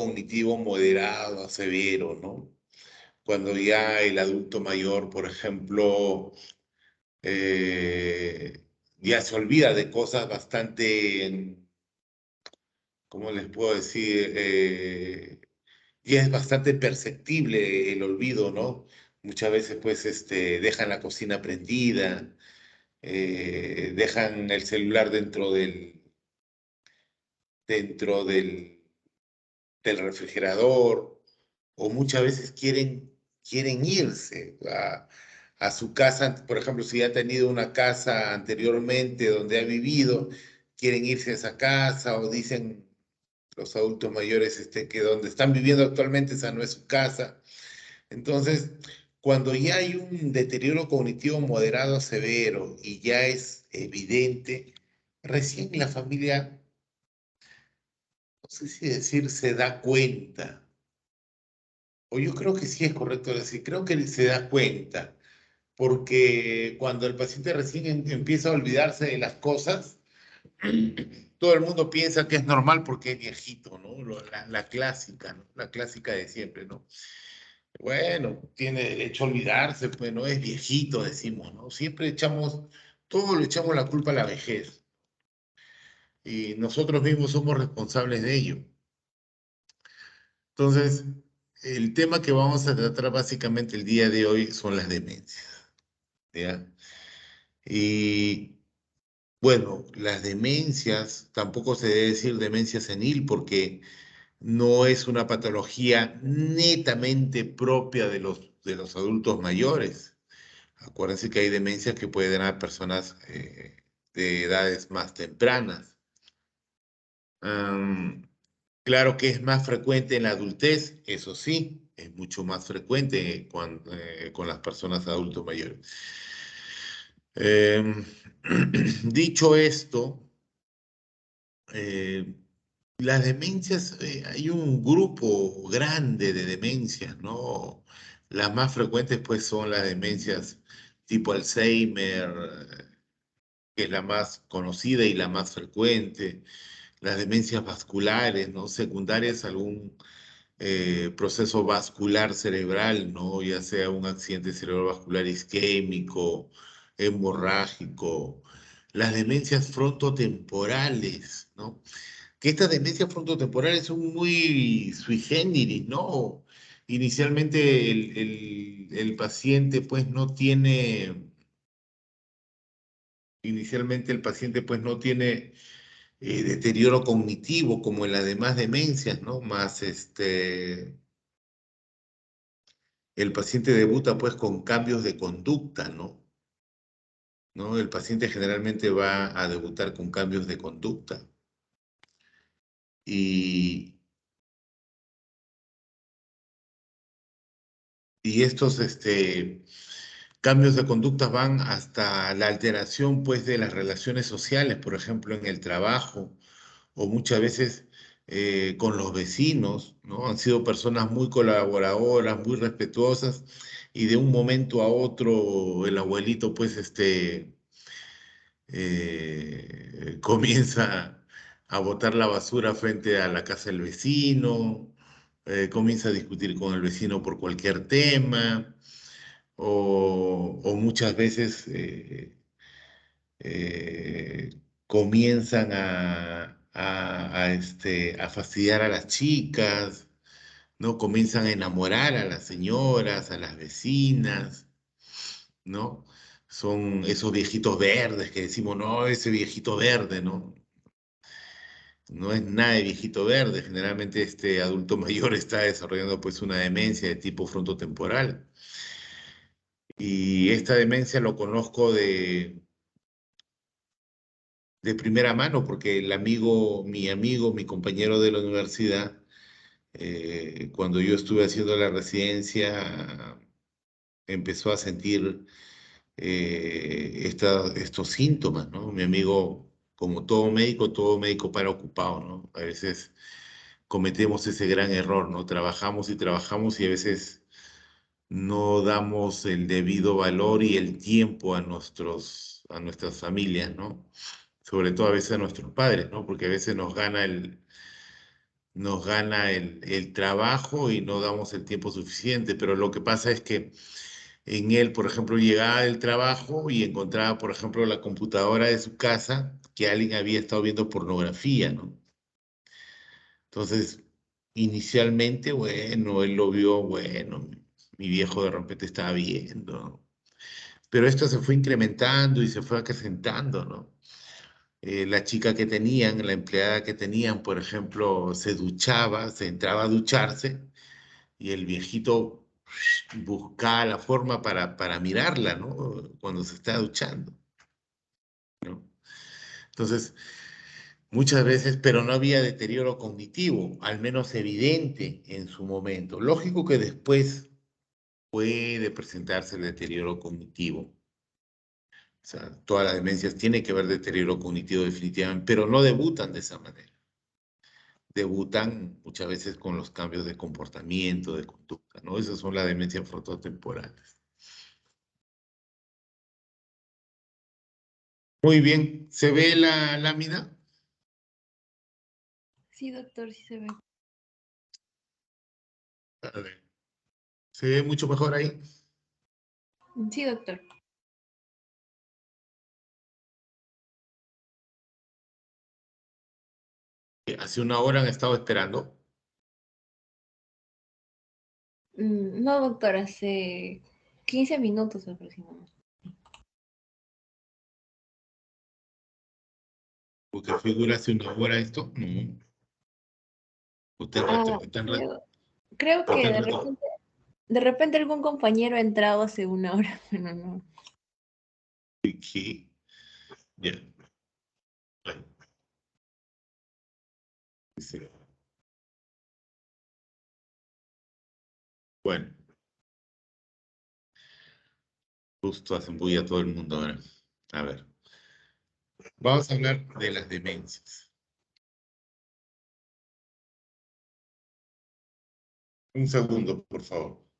cognitivo moderado a severo, ¿no? Cuando ya el adulto mayor, por ejemplo, eh, ya se olvida de cosas bastante, ¿cómo les puedo decir? Ya es bastante perceptible el olvido, ¿no? Muchas veces, pues, dejan la cocina prendida, dejan el celular dentro del refrigerador, o muchas veces quieren irse a su casa. Por ejemplo, si ha tenido una casa anteriormente donde ha vivido, quieren irse a esa casa, o dicen los adultos mayores que donde están viviendo actualmente esa no es su casa. Entonces, cuando ya hay un deterioro cognitivo moderado a severo y ya es evidente, recién la familia, no sé si decir, se da cuenta. O yo creo que sí es correcto decir, creo que se da cuenta, porque cuando el paciente recién empieza a olvidarse de las cosas, todo el mundo piensa que es normal porque es viejito, ¿no? La clásica, ¿no? La clásica de siempre, ¿no? Bueno, tiene derecho a olvidarse, pues no es viejito, decimos, ¿no? Siempre todo le echamos la culpa a la vejez y nosotros mismos somos responsables de ello. Entonces, el tema que vamos a tratar básicamente el día de hoy son las demencias, ¿ya? Y bueno, las demencias, tampoco se debe decir demencia senil porque no es una patología netamente propia de los adultos mayores. Acuérdense que hay demencias que pueden dar personas de edades más tempranas. Am, claro que es más frecuente en la adultez, eso sí, es mucho más frecuente con las personas adultos mayores. Em, dicho esto, eh, las demencias, hay un grupo grande de demencias, ¿no? Las más frecuentes pues son las demencias tipo Alzheimer, que es la más conocida y la más frecuente, las demencias vasculares, ¿no? Secundarias a algún proceso vascular cerebral, ¿no? Ya sea un accidente cerebrovascular isquémico, hemorrágico, las demencias frontotemporales, ¿no? Que estas demencias frontotemporales son muy sui generis, ¿no? Inicialmente el paciente pues no tiene, inicialmente el paciente pues no tiene deterioro cognitivo como en las demás demencias, ¿no? Más el paciente debuta pues con cambios de conducta, ¿no? ¿No? El paciente generalmente va a debutar con cambios de conducta. Y, y estos cambios de conducta van hasta la alteración pues de las relaciones sociales, por ejemplo, en el trabajo, o muchas veces con los vecinos, ¿no? Han sido personas muy colaboradoras, muy respetuosas, y de un momento a otro el abuelito, pues, comienza a botar la basura frente a la casa del vecino, comienza a discutir con el vecino por cualquier tema, o muchas veces eh, comienzan a fastidiar a las chicas, ¿no? Comienzan a enamorar a las señoras, a las vecinas, ¿no? Son esos viejitos verdes que decimos, no, ese viejito verde, ¿no? No es nada de viejito verde, generalmente este adulto mayor está desarrollando pues una demencia de tipo frontotemporal. Y esta demencia lo conozco de primera mano, porque mi compañero de la universidad, cuando yo estuve haciendo la residencia, empezó a sentir estos síntomas, ¿no? Mi amigo, como todo médico para ocupado, ¿no? A veces cometemos ese gran error, ¿no? Trabajamos y trabajamos y a veces no damos el debido valor y el tiempo a nuestras familias, ¿no? Sobre todo a veces a nuestros padres, ¿no? Porque a veces nos gana el trabajo y no damos el tiempo suficiente, pero lo que pasa es que en él, por ejemplo, llegaba del trabajo y encontraba, por ejemplo, la computadora de su casa que alguien había estado viendo pornografía, ¿no? Entonces, inicialmente, bueno, él lo vio, bueno, mi viejo de repente estaba viendo, ¿no? Pero esto se fue incrementando y se fue acrecentando, ¿no? La chica que tenían, la empleada que tenían, por ejemplo, se duchaba, se entraba a ducharse y el viejito buscaba la forma para mirarla, ¿no? Cuando se está duchando, ¿no? Entonces, muchas veces, pero no había deterioro cognitivo, al menos evidente en su momento. Lógico que después puede presentarse el deterioro cognitivo. O sea, todas las demencias tienen que ver deterioro cognitivo definitivamente, pero no debutan de esa manera. Debutan muchas veces con los cambios de comportamiento, de conducta, ¿no? Esas son las demencias frontotemporales. Muy bien, ¿se ve la lámina? Sí, doctor, sí se ve. A ver, ¿se ve mucho mejor ahí? Sí, doctor. Hace una hora han estado esperando. No, doctor, hace 15 minutos aproximadamente. Porque figura hace una hora esto. No. Usted Ah, está creo que está en rato. de repente algún compañero ha entrado hace una hora, pero no. ¿Qué? Ya. Bueno, sí. Bueno, justo hacen bulla a todo el mundo ahora. A ver, vamos a hablar de las demencias. Un segundo, por favor.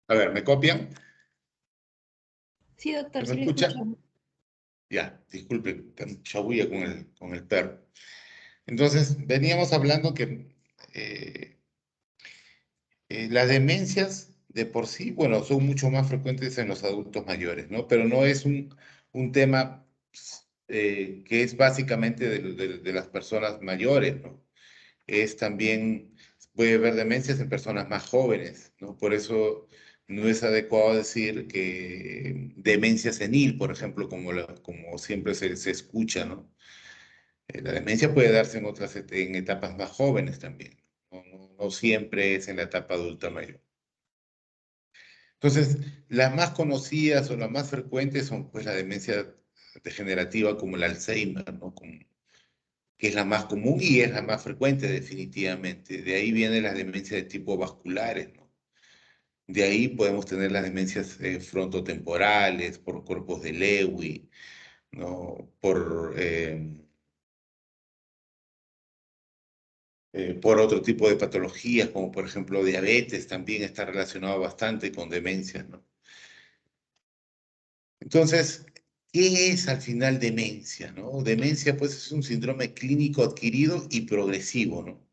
A ver, ¿me copian? Sí, ¿Se doctor, me sí le escucho. escucha? Ya, disculpe, tengo mucha bulla con el perro. Entonces, veníamos hablando que eh, las demencias de por sí, bueno, son mucho más frecuentes en los adultos mayores, ¿no? Pero no es un tema que es básicamente de las personas mayores, ¿no? Es también, puede haber demencias en personas más jóvenes, ¿no? Por eso no es adecuado decir que demencia senil, por ejemplo, como siempre se escucha, ¿no? La demencia puede darse en en etapas más jóvenes también, no siempre es en la etapa adulta mayor. Entonces, las más conocidas o las más frecuentes son pues la demencia degenerativa como el Alzheimer, ¿no? Que es la más común y es la más frecuente definitivamente. De ahí viene las demencias de tipo vasculares, ¿no? De ahí podemos tener las demencias frontotemporales por cuerpos de Lewy, ¿no? Por otro tipo de patologías, como por ejemplo diabetes, también está relacionado bastante con demencias, ¿no? Entonces, ¿qué es al final demencia, no? Demencia, pues, es un síndrome clínico adquirido y progresivo, ¿no?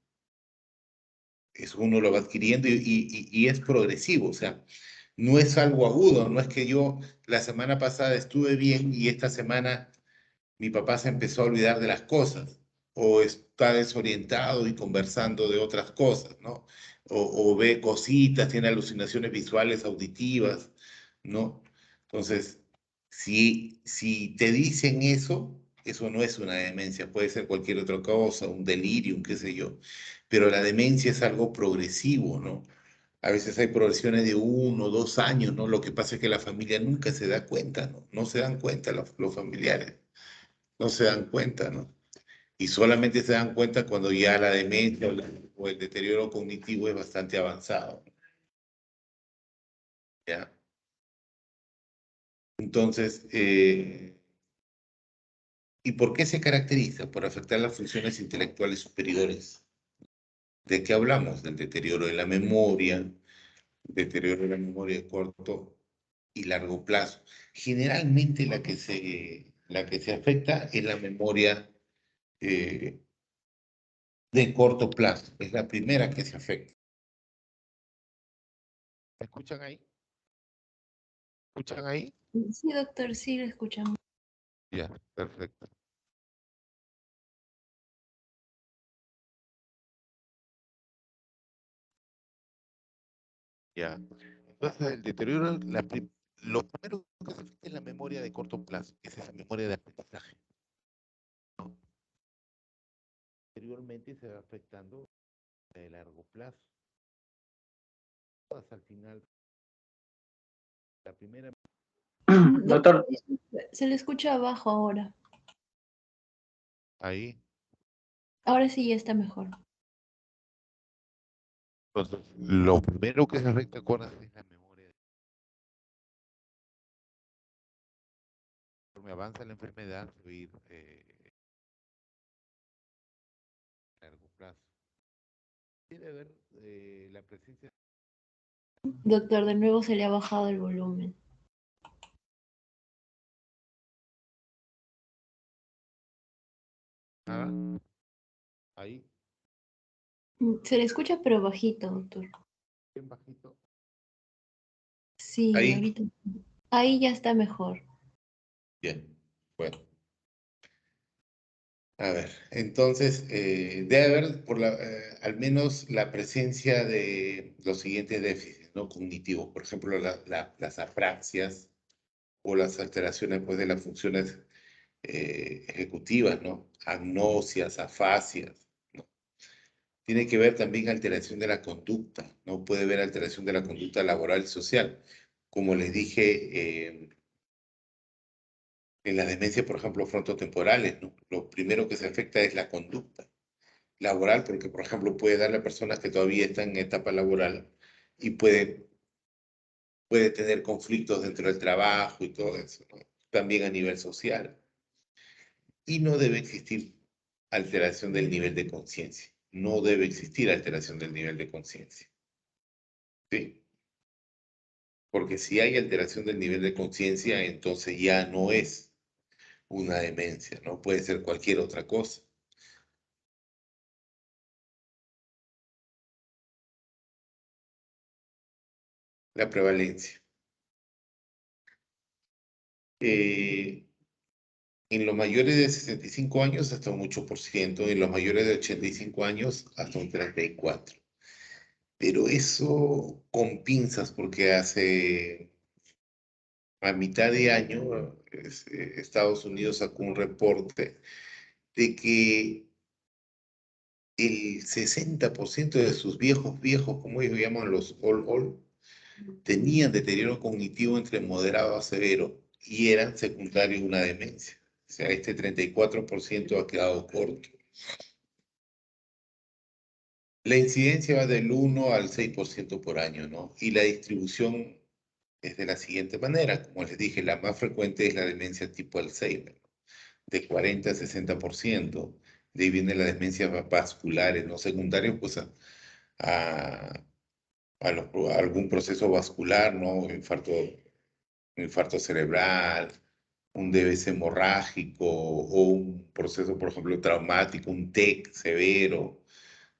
Eso uno lo va adquiriendo y es progresivo, o sea, no es algo agudo, no es que yo la semana pasada estuve bien y esta semana mi papá se empezó a olvidar de las cosas. o está desorientado y conversando de otras cosas, ¿no? O ve cositas, tiene alucinaciones visuales, auditivas, ¿no? Entonces, si te dicen eso no es una demencia, puede ser cualquier otra cosa, un delirium, qué sé yo, pero la demencia es algo progresivo, ¿no? A veces hay progresiones de 1 o 2 años, ¿no? Lo que pasa es que la familia nunca se da cuenta, ¿no? No se dan cuenta los familiares, no se dan cuenta, ¿no? Y solamente se dan cuenta cuando ya la demencia o el deterioro cognitivo es bastante avanzado, ¿ya? Entonces, ¿y por qué se caracteriza? Por afectar las funciones intelectuales superiores. ¿De qué hablamos? Del deterioro de la memoria, deterioro de la memoria de corto y largo plazo. Generalmente la que se afecta es la memoria eh, de corto plazo. Es la primera que se afecta. ¿Me escuchan ahí? ¿Escuchan ahí? Sí, doctor, sí lo escuchamos. Ya, perfecto. Ya. Entonces, el deterioro, lo primero que se afecta es la memoria de corto plazo, que es esa memoria de aprendizaje, ¿no? Posteriormente se va afectando la de largo plazo. Hasta el final, la primera. Doctor, Doctor, se le escucha abajo ahora. Ahí. Ahora sí ya está mejor. Entonces, lo primero que se afecta, acuérdense, es la memoria. Conforme avanza la enfermedad, se va a ir a largo plazo. Debe haber la presencia. Doctor, de nuevo se le ha bajado el volumen. Ah, ahí, Se le escucha pero bajito, doctor. bien bajito. Sí, Ahí. ahorita. Ahí ya está mejor. Bien. Bueno. A ver, entonces, debe haber al menos la presencia de los siguientes déficits, ¿no? Cognitivos, por ejemplo, las apraxias o las alteraciones, pues, de las funciones ejecutivas, ¿no? Agnosias, afasias, ¿no? Tiene que ver también alteración de la conducta, ¿no? Puede haber alteración de la conducta laboral y social. Como les dije, en la demencia, por ejemplo, frontotemporales, ¿no? Lo primero que se afecta es la conducta laboral, porque, por ejemplo, puede darle a personas que todavía están en etapa laboral y puede tener conflictos dentro del trabajo y todo eso, ¿no? También a nivel social. Y no debe existir alteración del nivel de conciencia. No debe existir alteración del nivel de conciencia. ¿Sí? Porque si hay alteración del nivel de conciencia, entonces ya no es una demencia, ¿no? Puede ser cualquier otra cosa. La prevalencia. Eh, En los mayores de 65 años hasta un 8%, en los mayores de 85 años hasta un 34%. Pero eso con pinzas, porque hace a mitad de año Estados Unidos sacó un reporte de que el 60% de sus viejos, como ellos llaman los all, tenían deterioro cognitivo entre moderado a severo y eran secundarios de una demencia. O sea, este 34% ha quedado corto. La incidencia va del 1 al 6% por año, ¿no? Y la distribución es de la siguiente manera. Como les dije, la más frecuente es la demencia tipo Alzheimer, ¿no? De 40 a 60%. De ahí viene la demencia vasculares, ¿no? Secundarios, pues a, a algún proceso vascular, ¿no? Infarto cerebral, un DBC hemorrágico o un proceso, por ejemplo, traumático, un TEC severo,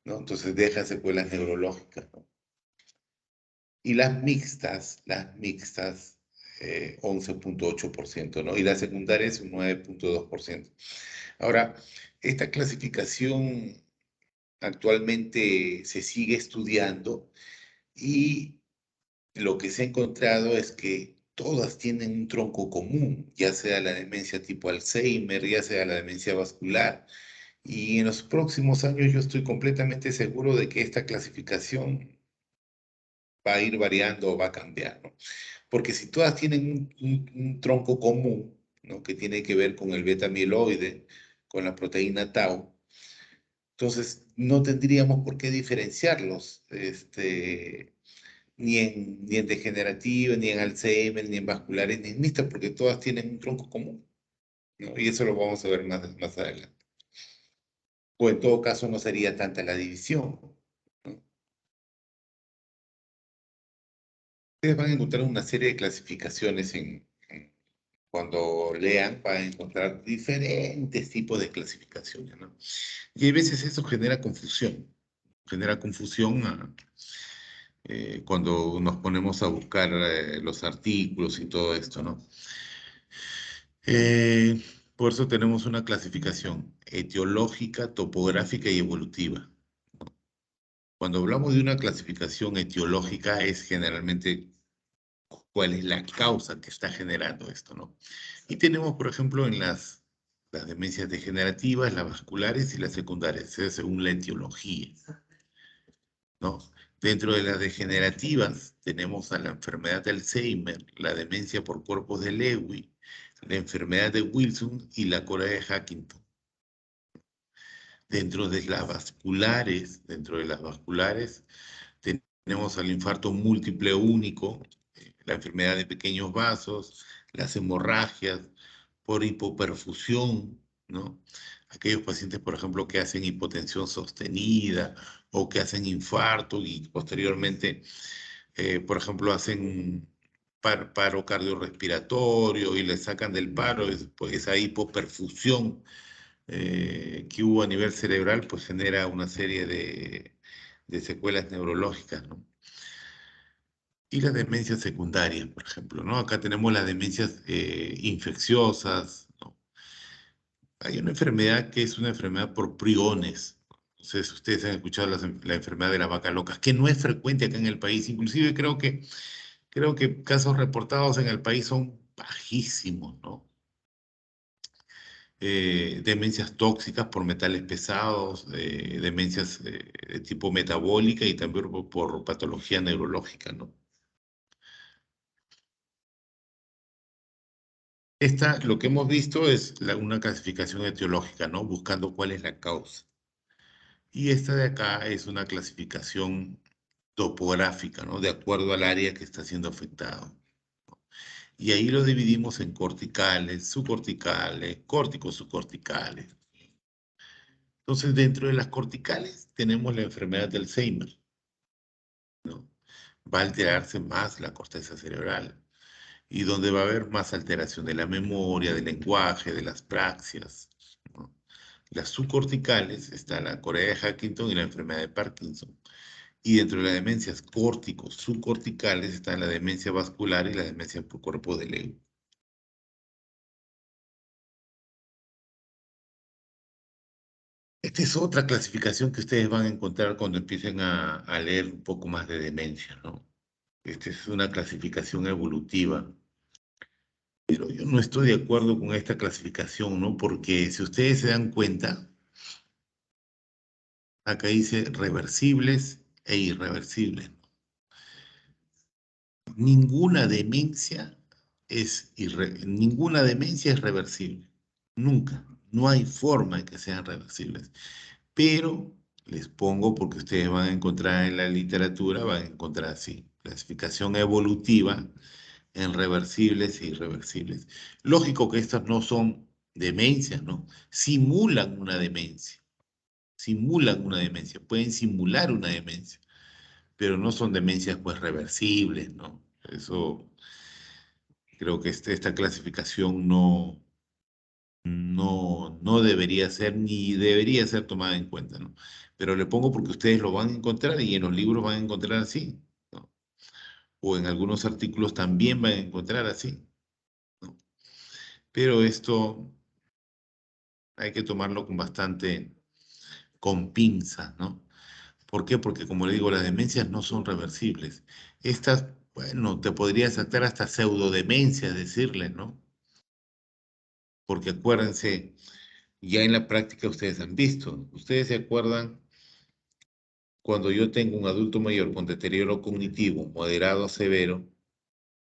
¿no? Entonces dejan secuelas neurológicas, ¿no? Y las mixtas, 11,8%, ¿no? Y la secundaria es un 9,2%. Ahora, Esta clasificación actualmente se sigue estudiando y lo que se ha encontrado es que todas tienen un tronco común, ya sea la demencia tipo Alzheimer, ya sea la demencia vascular. Y en los próximos años yo estoy completamente seguro de que esta clasificación va a ir variando o va a cambiar, ¿no? Porque si todas tienen un tronco común, ¿no? Que tiene que ver con el beta amiloide, con la proteína tau, entonces no tendríamos por qué diferenciarlos, ni en degenerativa, ni en Alzheimer, ni en vasculares, ni en mixtas, porque todas tienen un tronco común, ¿no? Y eso lo vamos a ver más adelante. O en todo caso no sería tanta la división, ¿no? Ustedes van a encontrar una serie de clasificaciones cuando lean, van a encontrar diferentes tipos de clasificaciones, ¿no? Y a veces eso genera confusión cuando nos ponemos a buscar los artículos y todo esto, ¿no? Eh, por eso tenemos una clasificación etiológica, topográfica y evolutiva. Cuando hablamos de una clasificación etiológica es generalmente cuál es la causa que está generando esto, ¿no? Y tenemos, por ejemplo, en las demencias degenerativas, las vasculares y las secundarias, según la etiología, ¿no? Dentro de las degenerativas tenemos a la enfermedad de Alzheimer, la demencia por cuerpos de Lewy, la enfermedad de Wilson y la Corea de Huntington. Dentro de las vasculares tenemos al infarto múltiple único, la enfermedad de pequeños vasos, las hemorragias por hipoperfusión, ¿no? Aquellos pacientes, por ejemplo, que hacen hipotensión sostenida o que hacen infarto y posteriormente, por ejemplo, hacen paro cardiorrespiratorio y le sacan del paro, pues, esa hipoperfusión que hubo a nivel cerebral, pues genera una serie de secuelas neurológicas, ¿no? Y las demencias secundarias, por ejemplo, ¿no? Acá tenemos las demencias infecciosas, ¿no? Hay una enfermedad que es una enfermedad por priones. Entonces, ustedes han escuchado la enfermedad de la vaca loca, que no es frecuente acá en el país. Inclusive creo que casos reportados en el país son bajísimos, ¿no? Demencias tóxicas por metales pesados, demencias de tipo metabólica y también por patología neurológica, ¿no? Lo que hemos visto es una clasificación etiológica, ¿no? Buscando cuál es la causa. Y esta de acá es una clasificación topográfica, ¿no? De acuerdo al área que está siendo afectado. Y ahí lo dividimos en corticales, subcorticales, córticos subcorticales. Entonces, dentro de las corticales tenemos la enfermedad de Alzheimer, ¿no? Va a alterarse más la corteza cerebral y donde va a haber más alteración de la memoria, del lenguaje, de las praxias, ¿no? Las subcorticales está la Corea de Huntington y la enfermedad de Parkinson. Y dentro de las demencias córticos subcorticales está la demencia vascular y la demencia por cuerpo de Lewy. Esta es otra clasificación que ustedes van a encontrar cuando empiecen a leer un poco más de demencia, ¿no? Esta es una clasificación evolutiva. Pero yo no estoy de acuerdo con esta clasificación, ¿no? Porque si ustedes se dan cuenta, acá dice reversibles e irreversibles. Ninguna demencia es reversible. Nunca. No hay forma de que sean reversibles. Pero les pongo porque ustedes van a encontrar en la literatura, van a encontrar así, clasificación evolutiva en reversibles e irreversibles. Lógico que estas no son demencias, ¿no? Simulan una demencia, pueden simular una demencia, pero no son demencias pues reversibles, ¿no? Eso creo que esta clasificación no debería ser ni debería ser tomada en cuenta, ¿no? Pero le pongo porque ustedes lo van a encontrar y en los libros van a encontrar así, ¿no? O en algunos artículos también van a encontrar así, ¿no? Pero esto hay que tomarlo con pinzas, ¿no? ¿Por qué? Porque como le digo, las demencias no son reversibles. Estas, bueno, te podría saltar hasta pseudodemencia, decirle, ¿no? Porque acuérdense, ya en la práctica ustedes han visto, ustedes se acuerdan cuando yo tengo un adulto mayor con deterioro cognitivo moderado a severo,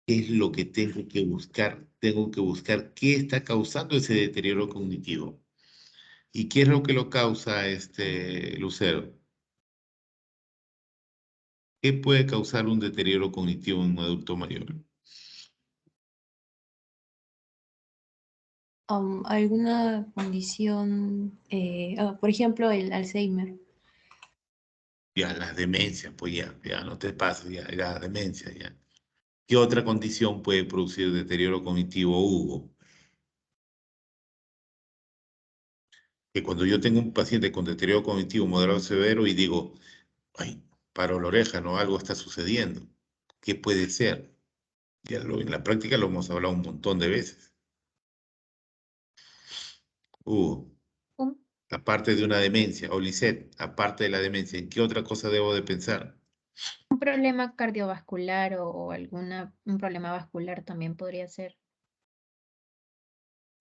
¿qué es lo que tengo que buscar? Tengo que buscar qué está causando ese deterioro cognitivo. ¿Y qué es lo que lo causa, Lucero? ¿Qué puede causar un deterioro cognitivo en un adulto mayor? ¿Alguna condición, por ejemplo, el Alzheimer? Ya, las demencias, pues ya no te pases, ya, la demencia, ya. ¿Qué otra condición puede producir deterioro cognitivo, Hugo? Que cuando yo tengo un paciente con deterioro cognitivo moderado severo y digo, ay, paro la oreja, ¿no? Algo está sucediendo. ¿Qué puede ser? En la práctica lo hemos hablado un montón de veces. Hugo, Un, aparte de una demencia, o Lisette, aparte de la demencia, ¿en qué otra cosa debo de pensar? un problema cardiovascular o un problema vascular también podría ser.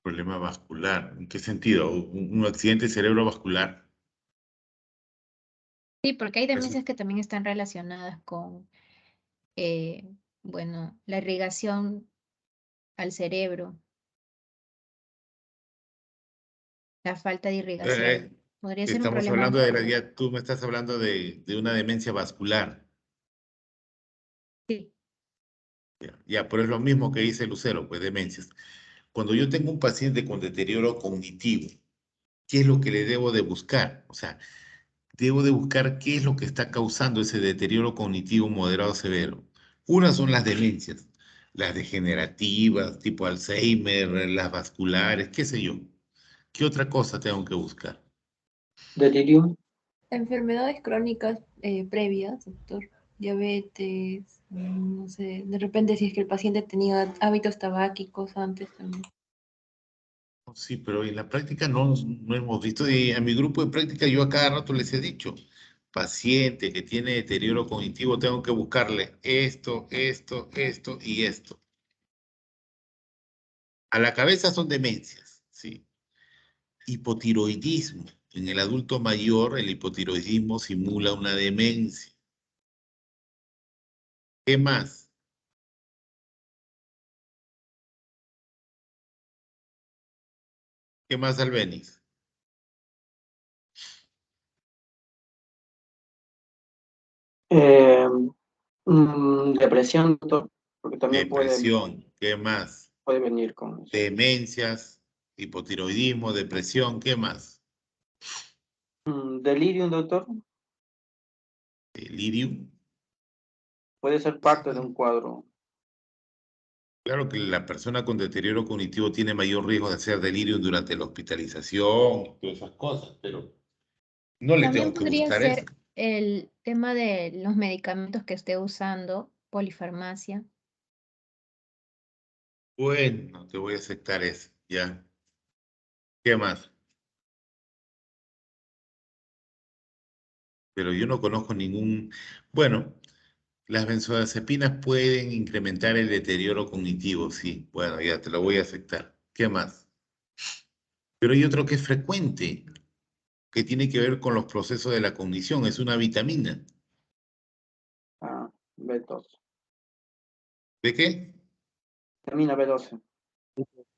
Problema vascular. ¿En qué sentido? ¿Un accidente cerebrovascular? Sí, porque hay Eso. demencias que también están relacionadas con, eh, bueno, la irrigación al cerebro, la falta de Eh, irrigación. Podría ser un estamos problema hablando vascular. ya tú me estás hablando de una demencia vascular. Sí. Ya, pero es lo mismo que dice Lucero, pues demencias. Cuando yo tengo un paciente con deterioro cognitivo, ¿qué es lo que le debo de buscar? O sea, debo de buscar qué es lo que está causando ese deterioro cognitivo moderado severo. Una son las demencias, las degenerativas, tipo Alzheimer, las vasculares, qué sé yo. ¿Qué otra cosa tengo que buscar? Delirium. Enfermedades crónicas previas, doctor. Diabetes, no sé, de repente si es que el paciente tenía hábitos tabáquicos antes también. Sí, pero en la práctica no hemos visto, y a mi grupo de práctica yo a cada rato les he dicho, paciente que tiene deterioro cognitivo, tengo que buscarle esto y esto. A la cabeza son demencias, ¿sí? Hipotiroidismo. En el adulto mayor, el hipotiroidismo simula una demencia. ¿Qué más? ¿Qué más, Albeniz? Eh, Depresión, doctor, porque también Depresión. ¿Qué más? puede venir con eso. Demencias, hipotiroidismo, depresión. ¿Qué más? Delirium, doctor, Delirium. puede ser parte de un cuadro. Claro que la persona con deterioro cognitivo tiene mayor riesgo de hacer delirio durante la hospitalización, todas esas cosas, pero no le También tengo que podría buscar eso. ser el tema de los medicamentos que esté usando, polifarmacia. Bueno, te voy a aceptar eso, ya. ¿Qué más? Pero yo no conozco ningún... Bueno, las benzodiazepinas pueden incrementar el deterioro cognitivo, sí. Bueno, ya te lo voy a aceptar. ¿Qué más? Pero hay otro que es frecuente, que tiene que ver con los procesos de la cognición, es una vitamina. B12. ¿De qué? Vitamina B12.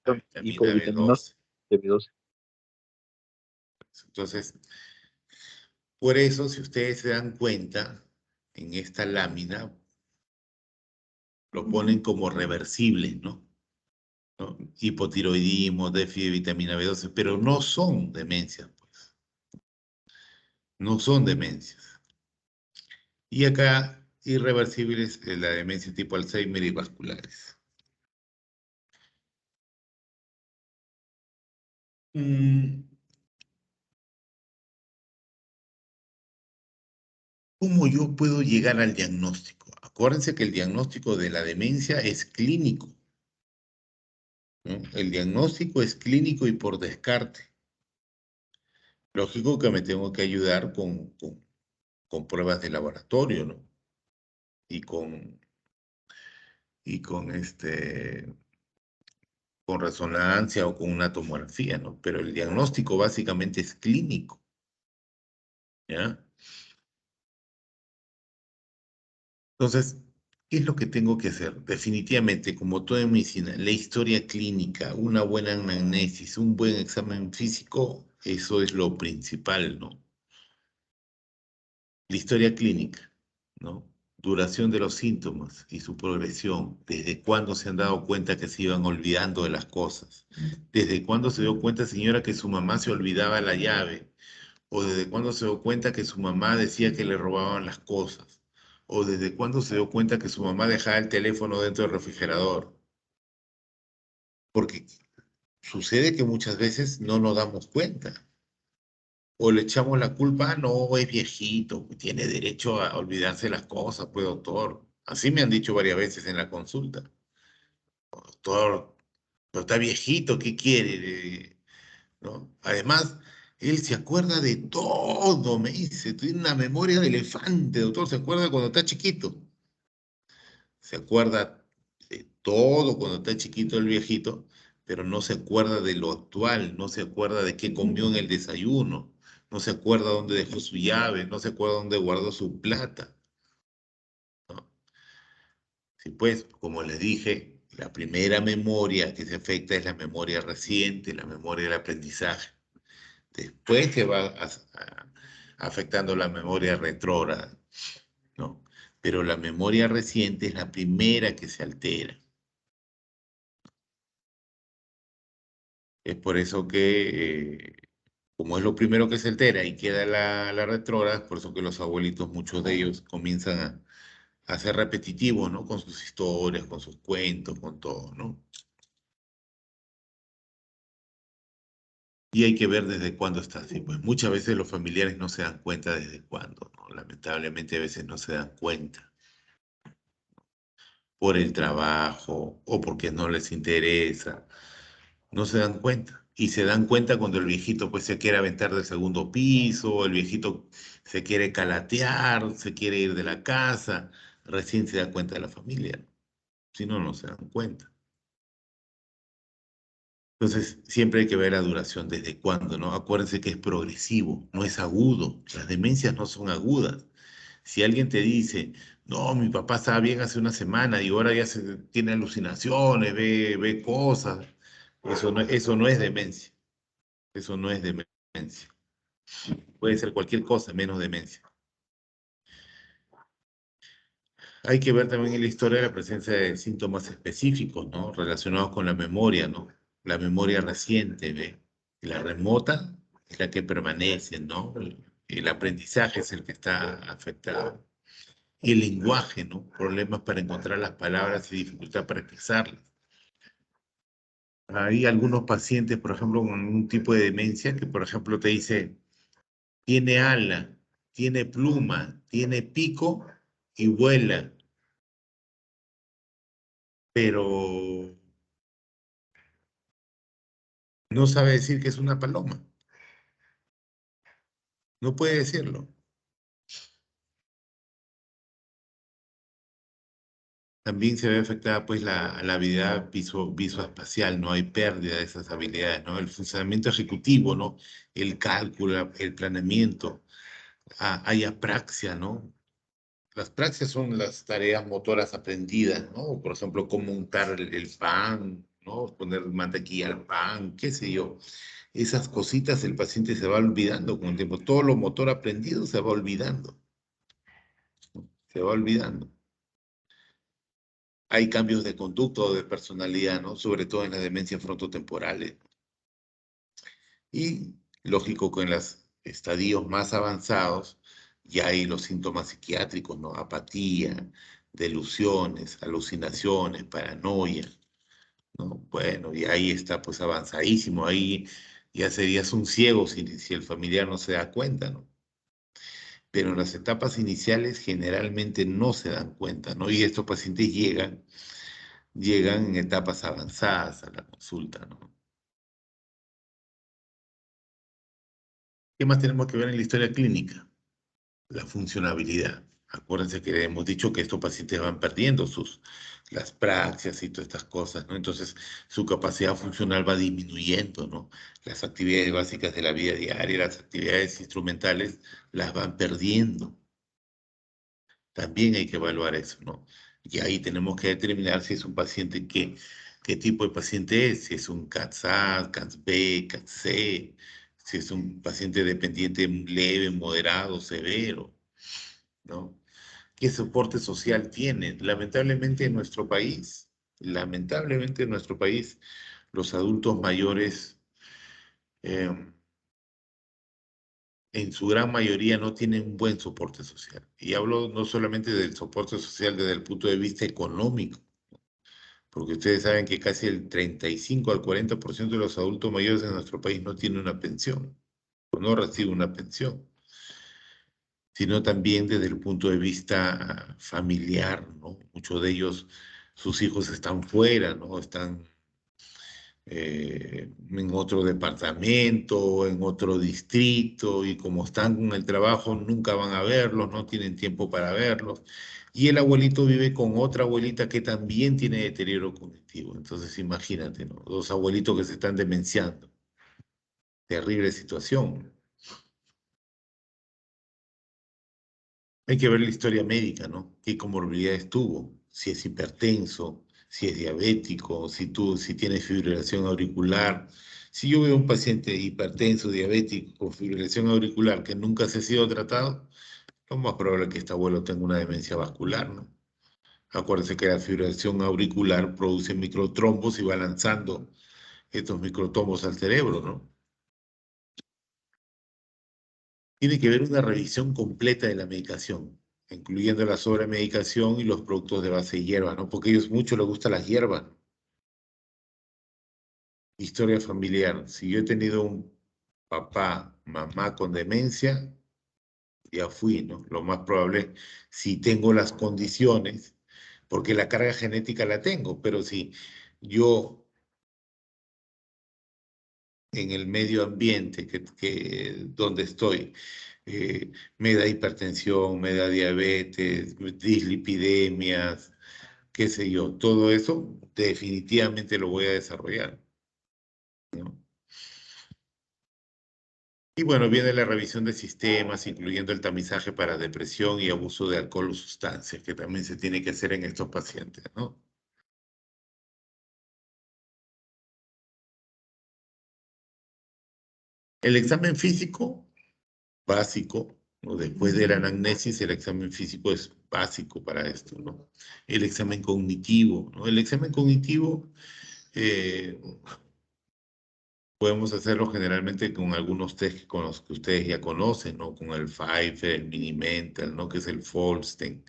La vitamina Hipovitaminas B12. de B12. Entonces, por eso, si ustedes se dan cuenta, en esta lámina lo ponen como reversibles, ¿no? ¿No? Hipotiroidismo, déficit de vitamina B12, pero no son demencias, pues. No son demencias. Y acá, irreversibles, la demencia tipo Alzheimer y vasculares. Mm, ¿Cómo yo puedo llegar al diagnóstico? Acuérdense que el diagnóstico de la demencia es clínico, ¿no? El diagnóstico es clínico y por descarte. Lógico que me tengo que ayudar con pruebas de laboratorio, ¿no? Y con resonancia o con una tomografía, ¿no? Pero el diagnóstico básicamente es clínico, ¿ya? Entonces, ¿qué es lo que tengo que hacer? Definitivamente, como todo en medicina, la historia clínica, una buena anamnesis, un buen examen físico, eso es lo principal, ¿no? La historia clínica, ¿no? Duración de los síntomas y su progresión, desde cuándo se han dado cuenta que se iban olvidando de las cosas, desde cuándo se dio cuenta, señora, que su mamá se olvidaba la llave, o desde cuándo se dio cuenta que su mamá decía que le robaban las cosas, o desde cuándo se dio cuenta que su mamá dejaba el teléfono dentro del refrigerador, porque sucede que muchas veces no nos damos cuenta. O le echamos la culpa, "Ah, no, es viejito, tiene derecho a olvidarse las cosas, pues doctor". Así me han dicho varias veces en la consulta. Doctor, pero está viejito, ¿qué quiere? ¿No? Además, él se acuerda de todo, me dice, tiene una memoria de elefante, doctor, se acuerda cuando está chiquito. Se acuerda de todo cuando está chiquito el viejito, pero no se acuerda de lo actual, no se acuerda de qué comió en el desayuno, no se acuerda dónde dejó su llave, no se acuerda dónde guardó su plata, ¿no? Sí, pues, como les dije, la primera memoria que se afecta es la memoria reciente, la memoria del aprendizaje. Después se va afectando la memoria retrógrada, ¿no? Pero la memoria reciente es la primera que se altera. Es por eso que, como es lo primero que se altera y queda la retrógrada, es por eso que los abuelitos, muchos de ellos, comienzan a ser repetitivos, ¿no? Con sus historias, con sus cuentos, con todo, ¿no? Y hay que ver desde cuándo está así. Pues muchas veces los familiares no se dan cuenta desde cuándo, ¿no? Lamentablemente a veces no se dan cuenta por el trabajo o porque no les interesa. No se dan cuenta. Y se dan cuenta cuando el viejito pues se quiere aventar del segundo piso, el viejito se quiere calatear, se quiere ir de la casa, recién se da cuenta de la familia, ¿no? Si no, no se dan cuenta. Entonces, siempre hay que ver la duración, desde cuándo, ¿no? Acuérdense que es progresivo, no es agudo. Las demencias no son agudas. Si alguien te dice, no, mi papá estaba bien hace una semana y ahora ya tiene alucinaciones, ve cosas, eso no es demencia. Eso no es demencia. Puede ser cualquier cosa menos demencia. Hay que ver también en la historia la presencia de síntomas específicos, ¿no? Relacionados con la memoria, ¿no? La memoria reciente, ¿ve? Y la remota es la que permanece, ¿no? El aprendizaje es el que está afectado. Y el lenguaje, ¿no? Problemas para encontrar las palabras y dificultad para expresarlas. Hay algunos pacientes, por ejemplo, con un tipo de demencia que, por ejemplo, te dice, tiene ala, tiene pluma, tiene pico y vuela, pero no sabe decir que es una paloma. No puede decirlo. También se ve afectada pues la habilidad visoespacial, no hay pérdida de esas habilidades, ¿no? El funcionamiento ejecutivo, ¿no? El cálculo, el planeamiento, hay apraxia, ¿no? Las praxias son las tareas motoras aprendidas, ¿no? Por ejemplo, cómo untar el pan, ¿no? Poner mantequilla al pan, qué sé yo. Esas cositas el paciente se va olvidando con el tiempo. Todo lo motor aprendido se va olvidando, se va olvidando. Hay cambios de conducta o de personalidad, ¿no? Sobre todo en las demencias frontotemporales. Y lógico que en los estadios más avanzados ya hay los síntomas psiquiátricos, ¿no? Apatía, delusiones, alucinaciones, paranoia, ¿no? Bueno, y ahí está pues avanzadísimo, ahí ya serías un ciego si el familiar no se da cuenta, ¿no? Pero en las etapas iniciales generalmente no se dan cuenta, ¿no? Y estos pacientes llegan en etapas avanzadas a la consulta, ¿no? ¿Qué más tenemos que ver en la historia clínica? La funcionabilidad. Acuérdense que hemos dicho que estos pacientes van perdiendo las praxias y todas estas cosas, ¿no? Entonces, su capacidad funcional va disminuyendo, ¿no? Las actividades básicas de la vida diaria, las actividades instrumentales, las van perdiendo. También hay que evaluar eso, ¿no? Y ahí tenemos que determinar si es un paciente qué tipo de paciente es, si es un CAT-A, CAT-B, CAT-C, si es un paciente dependiente leve, moderado, severo, ¿no? ¿Qué soporte social tiene? Lamentablemente en nuestro país, los adultos mayores, eh, en su gran mayoría no tienen un buen soporte social. Y hablo no solamente del soporte social desde el punto de vista económico, porque ustedes saben que casi el 35 al 40% de los adultos mayores en nuestro país no tienen una pensión, o no reciben una pensión, sino también desde el punto de vista familiar, ¿no? Muchos de ellos, sus hijos están fuera, ¿no? Están en otro departamento, en otro distrito, y como están con el trabajo, nunca van a verlos, no tienen tiempo para verlos. Y el abuelito vive con otra abuelita que también tiene deterioro cognitivo. Entonces, imagínate, ¿no? Dos abuelitos que se están demenciando. Terrible situación. Hay que ver la historia médica, ¿no? ¿Qué comorbilidades tuvo? Si es hipertenso, si es diabético, si tiene fibrilación auricular. Si yo veo un paciente hipertenso, diabético, con fibrilación auricular que nunca se ha sido tratado, lo más probable es que este abuelo tenga una demencia vascular, ¿no? Acuérdense que la fibrilación auricular produce microtrombos y va lanzando estos microtrombos al cerebro, ¿no? Tiene que haber una revisión completa de la medicación, incluyendo la sobremedicación y los productos de base de hierba, ¿no? Porque a ellos mucho les gustan las hierbas. Historia familiar. Si yo he tenido un papá, mamá con demencia, ya fui, ¿no? Lo más probable es, si tengo las condiciones, porque la carga genética la tengo, pero si yo en el medio ambiente donde estoy, me da hipertensión, me da diabetes, dislipidemias, qué sé yo, todo eso definitivamente lo voy a desarrollar, ¿no? Y bueno, viene la revisión de sistemas, incluyendo el tamizaje para depresión y abuso de alcohol o sustancias, que también se tiene que hacer en estos pacientes, ¿no? El examen físico básico, ¿no? Después de la anamnesis, el examen físico es básico para esto, ¿no? El examen cognitivo, ¿no? El examen cognitivo eh, podemos hacerlo generalmente con algunos test con los que ustedes ya conocen, ¿no? Con el Pfeiffer, el Mini-Mental, ¿no? Que es el Folstein,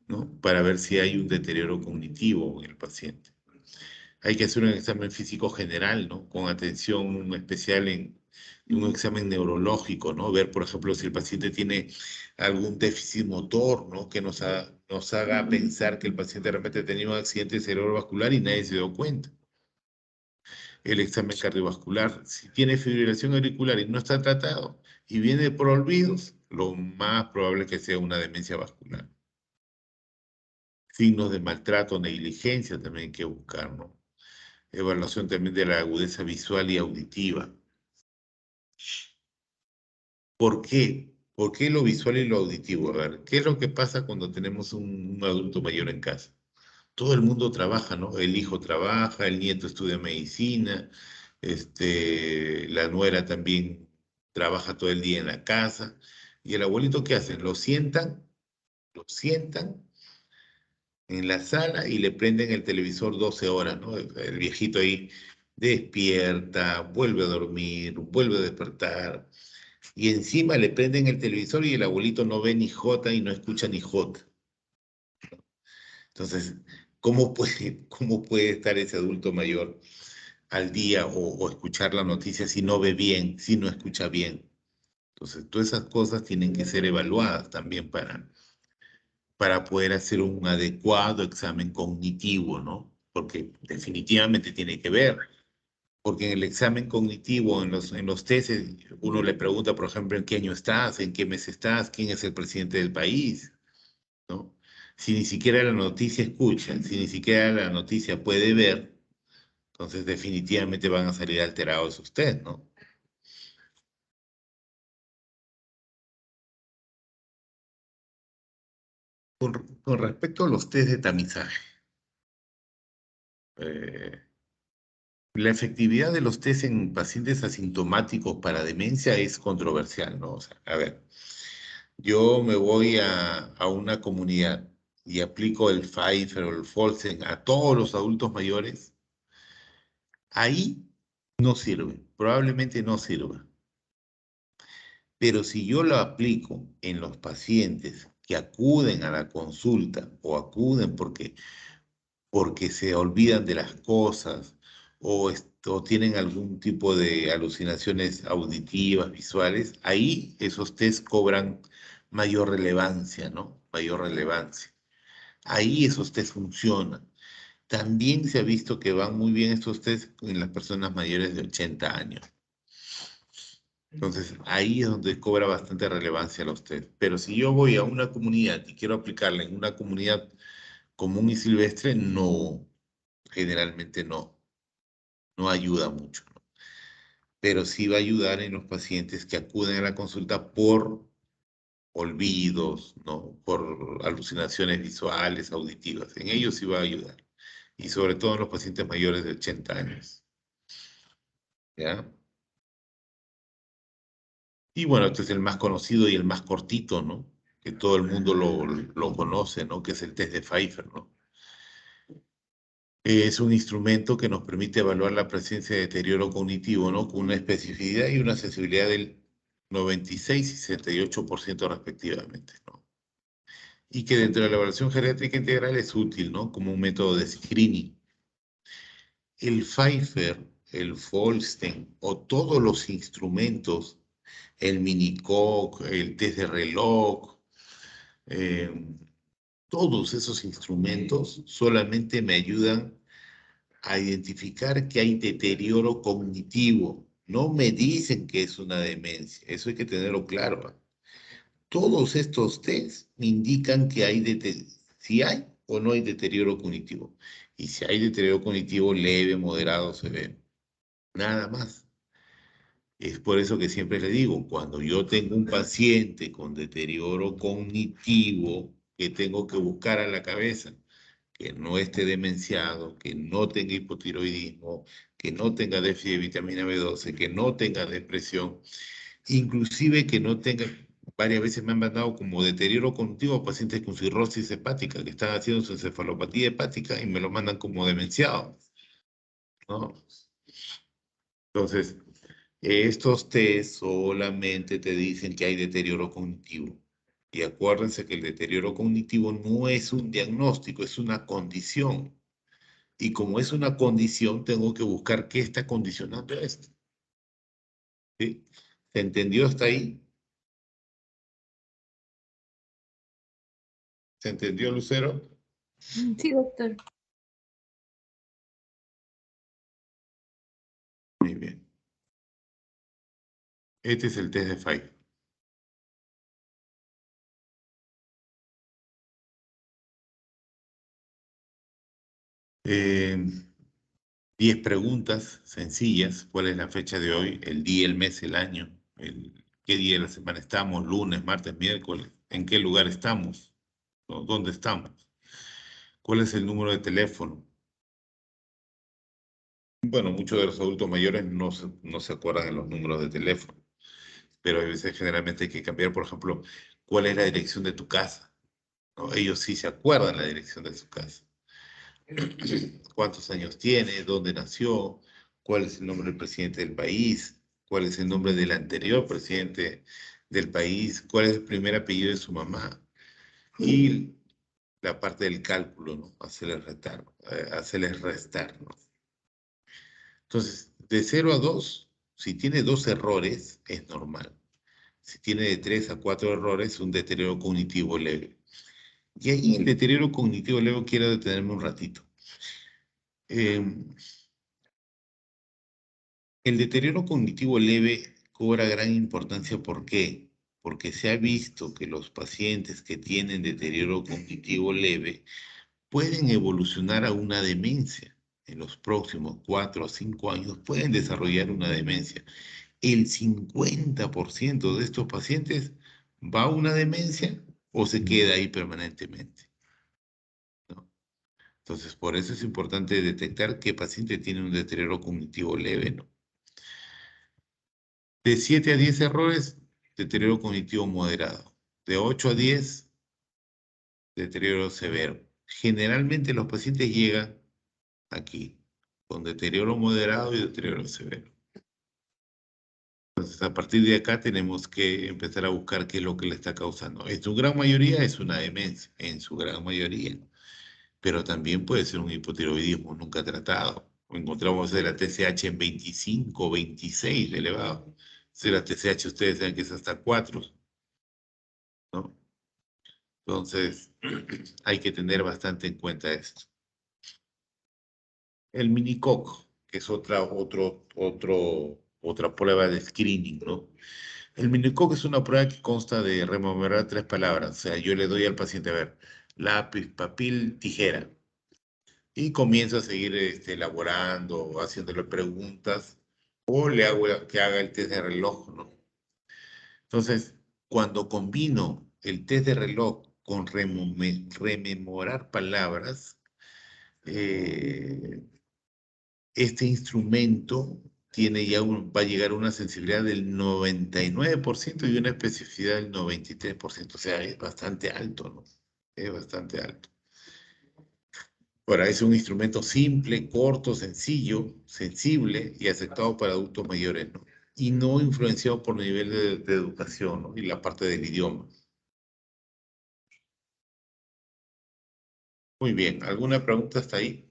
¿no? Para ver si hay un deterioro cognitivo en el paciente. Hay que hacer un examen físico general, ¿no? Con atención especial en un examen neurológico, ¿no? Ver, por ejemplo, si el paciente tiene algún déficit motor, ¿no? Que nos haga pensar que el paciente de repente ha tenido un accidente cerebrovascular y nadie se dio cuenta. El examen cardiovascular, si tiene fibrilación auricular y no está tratado y viene por olvidos, lo más probable es que sea una demencia vascular. Signos de maltrato, negligencia también hay que buscar, ¿no? Evaluación también de la agudeza visual y auditiva. ¿Por qué? ¿Por qué lo visual y lo auditivo? A ver, ¿qué es lo que pasa cuando tenemos un adulto mayor en casa? Todo el mundo trabaja, ¿no? El hijo trabaja, el nieto estudia medicina, la nuera también trabaja todo el día en la casa. ¿Y el abuelito qué hacen? Lo sientan en la sala y le prenden el televisor 12 horas, ¿no? El viejito ahí despierta, vuelve a dormir, vuelve a despertar, y encima le prenden el televisor y el abuelito no ve ni jota y no escucha ni jota. Entonces, ¿cómo puede estar ese adulto mayor al día o escuchar la noticia si no ve bien, si no escucha bien? Entonces, todas esas cosas tienen que ser evaluadas también para poder hacer un adecuado examen cognitivo, ¿no? Porque definitivamente tiene que ver. Porque en el examen cognitivo, en los test, uno le pregunta, por ejemplo, en qué año estás, en qué mes estás, quién es el presidente del país, ¿no? Si ni siquiera la noticia escucha, si ni siquiera la noticia puede ver, entonces definitivamente van a salir alterados usted, ¿no? Con respecto a los test de tamizaje, eh, la efectividad de los test en pacientes asintomáticos para demencia es controversial, ¿no? O sea, a ver, yo me voy a una comunidad y aplico el Pfeiffer o el Folsen a todos los adultos mayores, ahí no sirve, probablemente no sirva. Pero si yo lo aplico en los pacientes que acuden a la consulta o acuden porque se olvidan de las cosas o tienen algún tipo de alucinaciones auditivas, visuales, ahí esos test cobran mayor relevancia, ¿no? Mayor relevancia. Ahí esos test funcionan. También se ha visto que van muy bien estos test en las personas mayores de 80 años. Entonces, ahí es donde cobra bastante relevancia los test. Pero si yo voy a una comunidad y quiero aplicarla en una comunidad común y silvestre, no, generalmente no, no ayuda mucho, ¿no? Pero sí va a ayudar en los pacientes que acuden a la consulta por olvidos, ¿no? Por alucinaciones visuales, auditivas. En ellos sí va a ayudar. Y sobre todo en los pacientes mayores de 80 años. ¿Ya? Y bueno, este es el más conocido y el más cortito, ¿no? Que todo el mundo lo conoce, ¿no? Que es el test de Pfeiffer, ¿no? Es un instrumento que nos permite evaluar la presencia de deterioro cognitivo, ¿no? Con una especificidad y una sensibilidad del 96 y 68% respectivamente, ¿no? Y que dentro de la evaluación geriátrica integral es útil, ¿no? Como un método de screening. El Pfeiffer, el Folstein o todos los instrumentos, el Minicoc, el test de reloj, eh, todos esos instrumentos solamente me ayudan a identificar que hay deterioro cognitivo. No me dicen que es una demencia, eso hay que tenerlo claro, ¿eh? Todos estos test me indican que hay si hay o no hay deterioro cognitivo. Y si hay deterioro cognitivo leve, moderado, severo. Nada más. Es por eso que siempre le digo, cuando yo tengo un paciente con deterioro cognitivo, que tengo que buscar a la cabeza, que no esté demenciado, que no tenga hipotiroidismo, que no tenga déficit de vitamina B12, que no tenga depresión, inclusive que no tenga, varias veces me han mandado como deterioro cognitivo a pacientes con cirrosis hepática, que están haciendo su encefalopatía hepática y me lo mandan como demenciado, ¿no? Entonces, estos test solamente te dicen que hay deterioro cognitivo. Y acuérdense que el deterioro cognitivo no es un diagnóstico, es una condición. Y como es una condición, tengo que buscar qué está condicionando esto. ¿Sí? ¿Se entendió hasta ahí? ¿Se entendió, Lucero? Sí, doctor. Muy bien. Este es el test de Pfeiffer. 10 preguntas sencillas. ¿Cuál es la fecha de hoy? El día, el mes, el año. ¿Qué día de la semana estamos? Lunes, martes, miércoles. ¿En qué lugar estamos? ¿No? ¿Dónde estamos? ¿Cuál es el número de teléfono? Bueno, muchos de los adultos mayores no se acuerdan de los números de teléfono, pero a veces generalmente hay que cambiar, por ejemplo, ¿cuál es la dirección de tu casa? ¿No? Ellos sí se acuerdan la dirección de su casa. ¿Cuántos años tiene? ¿Dónde nació? ¿Cuál es el nombre del presidente del país? ¿Cuál es el nombre del anterior presidente del país? ¿Cuál es el primer apellido de su mamá? Y la parte del cálculo, ¿no? Hacerles restar, ¿no? Entonces, de 0 a 2, si tiene 2 errores, es normal. Si tiene de 3 a 4 errores, un deterioro cognitivo leve. Y ahí el deterioro cognitivo leve quiero detenerme un ratito. El deterioro cognitivo leve cobra gran importancia. ¿Por qué? Porque se ha visto que los pacientes que tienen deterioro cognitivo leve pueden evolucionar a una demencia. En los próximos 4 o 5 años pueden desarrollar una demencia. El 50% de estos pacientes va a una demencia o se queda ahí permanentemente, ¿no? Entonces, por eso es importante detectar qué paciente tiene un deterioro cognitivo leve, ¿no? De 7 a 10 errores, deterioro cognitivo moderado. De 8 a 10, deterioro severo. Generalmente los pacientes llegan aquí, con deterioro moderado y deterioro severo. Entonces, a partir de acá tenemos que empezar a buscar qué es lo que le está causando. En su gran mayoría es una demencia, en su gran mayoría. Pero también puede ser un hipotiroidismo nunca tratado. Encontramos la TSH en 25, 26 de elevado. Si la TSH ustedes saben que es hasta 4, ¿no? Entonces, hay que tener bastante en cuenta esto. El minicoco, que es otra prueba de screening, ¿no? El minicoco es una prueba que consta de rememorar 3 palabras. O sea, yo le doy al paciente, a ver, lápiz, papel, tijera. Y comienzo a seguir elaborando, haciéndole preguntas, o le hago que haga el test de reloj, ¿no? Entonces, cuando combino el test de reloj con rememorar palabras, eh, este instrumento va a llegar a una sensibilidad del 99% y una especificidad del 93%. O sea, es bastante alto, ¿no? Es bastante alto. Ahora, es un instrumento simple, corto, sencillo, sensible y aceptado para adultos mayores, ¿no? Y no influenciado por nivel de educación, ¿no? Y la parte del idioma. Muy bien, ¿alguna pregunta hasta ahí?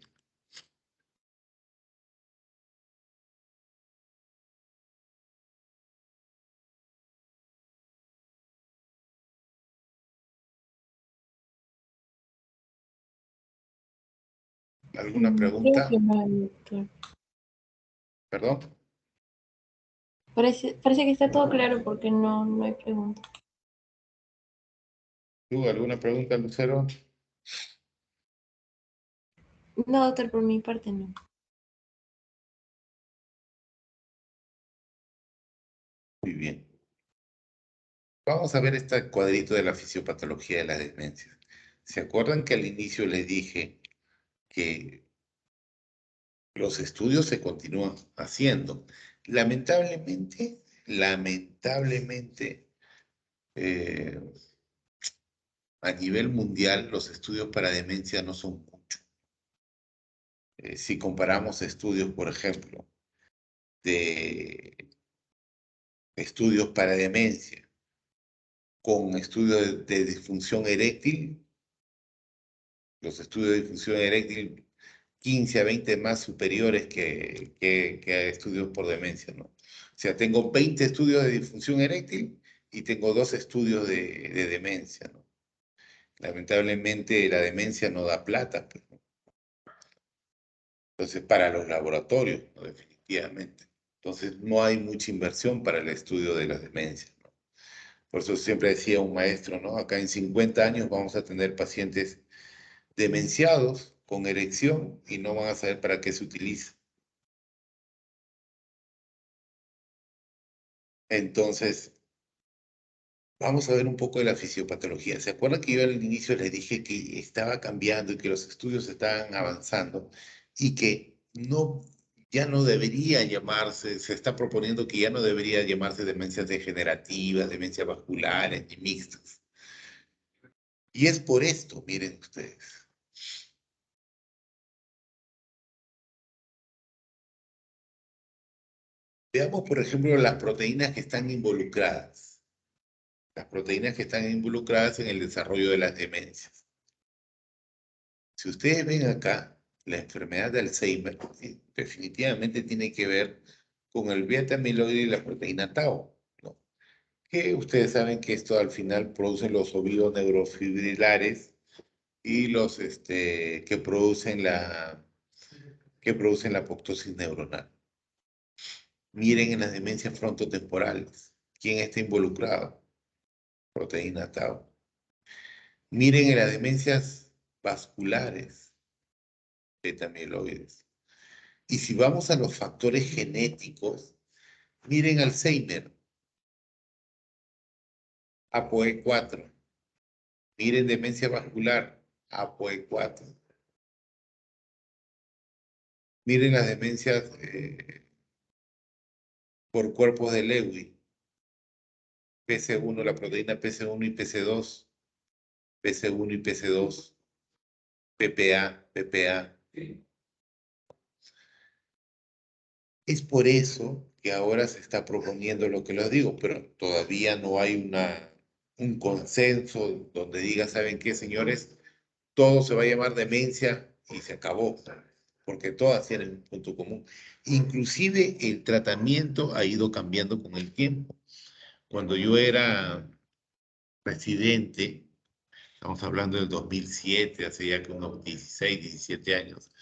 ¿Alguna Creo pregunta? que no, doctor. ¿Perdón? Parece que está todo claro porque no hay pregunta. ¿Tú alguna pregunta, Lucero? No, doctor, por mi parte no. Muy bien. Vamos a ver este cuadrito de la fisiopatología de las demencias. ¿Se acuerdan que al inicio les dije que los estudios se continúan haciendo? Lamentablemente, eh, a nivel mundial, los estudios para demencia no son muchos. Si comparamos estudios, por ejemplo, de estudios para demencia con estudios de disfunción eréctil, los estudios de disfunción eréctil 15 a 20 más superiores que a estudios por demencia, ¿no? O sea, tengo 20 estudios de disfunción eréctil y tengo 2 estudios de demencia, ¿no? Lamentablemente la demencia no da plata, pues, ¿no? Entonces, para los laboratorios, ¿no? Definitivamente. Entonces, no hay mucha inversión para el estudio de las demencias, ¿no? Por eso siempre decía un maestro, ¿no? Acá en 50 años vamos a tener pacientes demenciados con erección y no van a saber para qué se utiliza. Entonces, vamos a ver un poco de la fisiopatología. ¿Se acuerdan que yo al inicio les dije que estaba cambiando y que los estudios estaban avanzando y que ya no debería llamarse, se está proponiendo que ya no debería llamarse demencias degenerativas, demencias vasculares ni mixtas? Y es por esto, miren ustedes. Veamos, por ejemplo, las proteínas que están involucradas. Las proteínas que están involucradas en el desarrollo de las demencias. Si ustedes ven acá, la enfermedad de Alzheimer definitivamente tiene que ver con el beta amiloide y la proteína tau, ¿no? Que ustedes saben que esto al final produce los ovidos neurofibrilares y los que producen la apoptosis neuronal. Miren en las demencias frontotemporales. ¿Quién está involucrado? Proteína tau. Miren en las demencias vasculares, beta amiloides. Y si vamos a los factores genéticos, miren Alzheimer, APOE4. Miren demencia vascular, APOE4. Miren las demencias por cuerpos de Lewy, PC1, la proteína PC1 y PC2, PC1 y PC2, PPA. Es por eso que ahora se está proponiendo lo que les digo, pero todavía no hay un consenso donde diga, ¿saben qué, señores? Todo se va a llamar demencia y se acabó, porque todas tienen un punto común. Inclusive el tratamiento ha ido cambiando con el tiempo. Cuando yo era residente, estamos hablando del 2007, hace ya que unos 16, 17 años,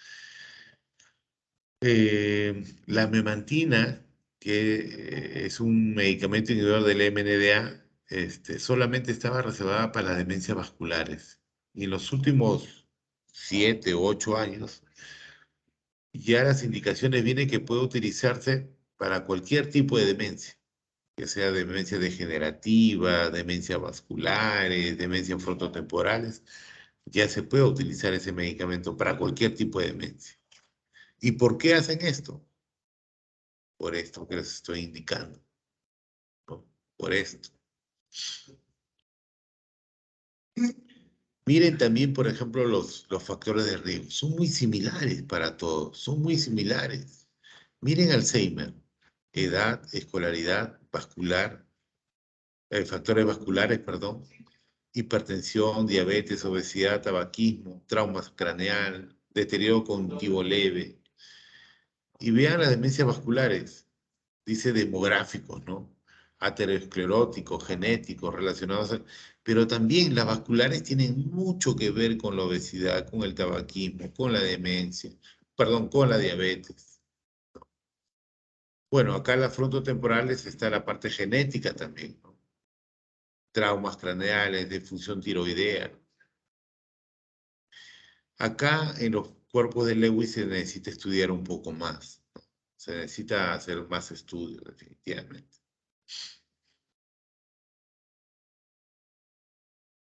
la memantina, que es un medicamento inhibidor del MNDA, solamente estaba reservada para las demencias vasculares. Y en los últimos 7 u 8 años, ya las indicaciones vienen que puede utilizarse para cualquier tipo de demencia, que sea demencia degenerativa, demencia vasculares, demencias frontotemporales, ya se puede utilizar ese medicamento para cualquier tipo de demencia. ¿Y por qué hacen esto? Por esto que les estoy indicando, ¿no? Por esto. Miren también, por ejemplo, los factores de riesgo. Son muy similares para todos, son muy similares. Miren Alzheimer, edad, escolaridad, vascular, factores vasculares, perdón, hipertensión, diabetes, obesidad, tabaquismo, traumas craneal, deterioro cognitivo leve. Y vean las demencias vasculares, dice demográficos, ¿no? Ateroscleróticos, genéticos, relacionados pero también las vasculares tienen mucho que ver con la obesidad, con el tabaquismo, con la demencia, perdón, con la diabetes. Bueno, acá en las frontotemporales está la parte genética también, ¿no? Traumas craneales, disfunción tiroidea. Acá en los cuerpos de Lewis se necesita estudiar un poco más, ¿no? Se necesita hacer más estudios, definitivamente.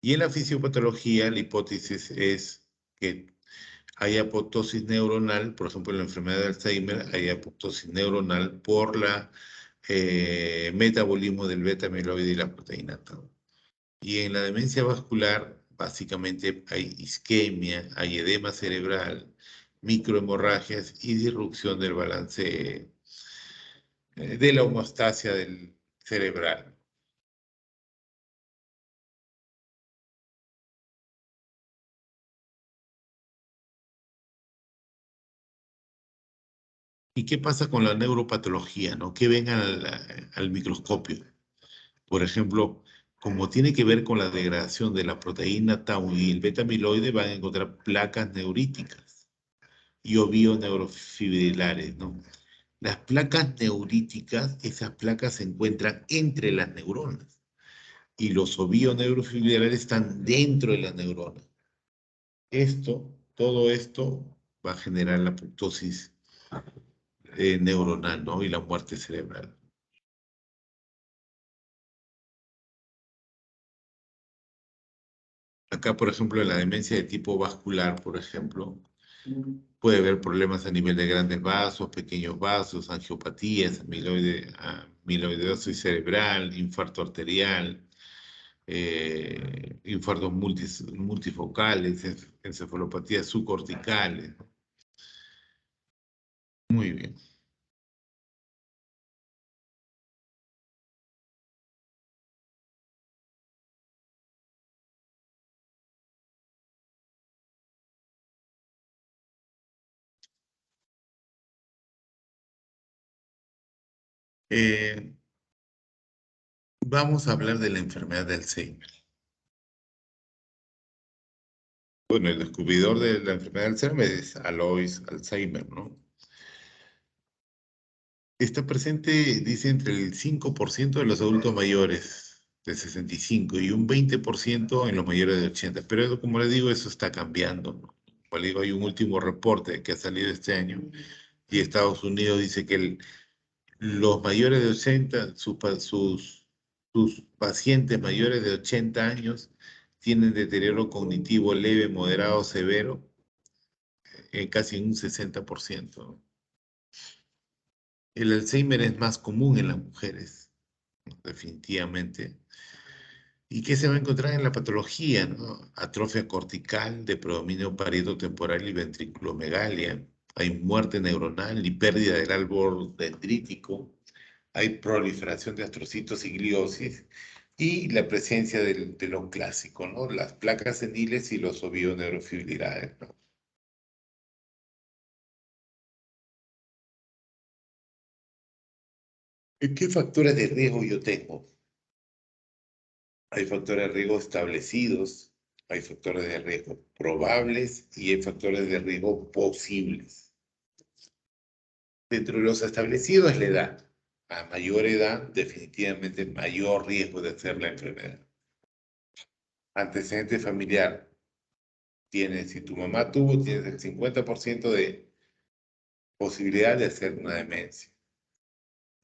Y en la fisiopatología, la hipótesis es que hay apoptosis neuronal, por ejemplo, en la enfermedad de Alzheimer, hay apoptosis neuronal por la metabolismo del beta amiloide y la proteína tau. Y en la demencia vascular, básicamente hay isquemia, hay edema cerebral, microhemorragias y disrupción del balance de la homeostasia del cerebral. ¿Y qué pasa con la neuropatología, no? ¿Qué ven al microscopio? Por ejemplo, como tiene que ver con la degradación de la proteína tau y el beta amiloide, van a encontrar placas neuríticas y ovioneurofibrilares, ¿no? Las placas neuríticas, esas placas se encuentran entre las neuronas y los ovioneurofibrilares están dentro de las neuronas. Todo esto va a generar la apoptosis neuronal, ¿no? Y la muerte cerebral. Acá, por ejemplo, en la demencia de tipo vascular, por ejemplo, puede haber problemas a nivel de grandes vasos, pequeños vasos, angiopatías, amiloidosis cerebral, infarto arterial, infartos multifocales, encefalopatías subcorticales. Muy bien. Eh, Vamos a hablar de la enfermedad de Alzheimer. Bueno, el descubridor de la enfermedad de Alzheimer es Alois Alzheimer, ¿no? Está presente, dice, entre el 5% de los adultos mayores de 65 y un 20% en los mayores de 80. Pero como le digo, eso está cambiando, ¿no? Como le digo, hay un último reporte que ha salido este año y Estados Unidos dice que los mayores de 80, sus pacientes mayores de 80 años tienen deterioro cognitivo leve, moderado, severo, en casi un 60%, ¿no? El Alzheimer es más común en las mujeres, ¿no? Definitivamente. ¿Y qué se va a encontrar en la patología, ¿no? Atrofia cortical, de predominio parieto-temporal y ventriculomegalia. Hay muerte neuronal y pérdida del árbol dendrítico. Hay proliferación de astrocitos y gliosis. Y la presencia de lo clásico, ¿no? Las placas seniles y los ovioneurofibrilares, ¿no? ¿Qué factores de riesgo yo tengo? Hay factores de riesgo establecidos, hay factores de riesgo probables y hay factores de riesgo posibles. Dentro de los establecidos es la edad. A mayor edad, definitivamente mayor riesgo de hacer la enfermedad. Antecedente familiar. Si tu mamá tuvo, tienes el 50% de posibilidad de hacer una demencia.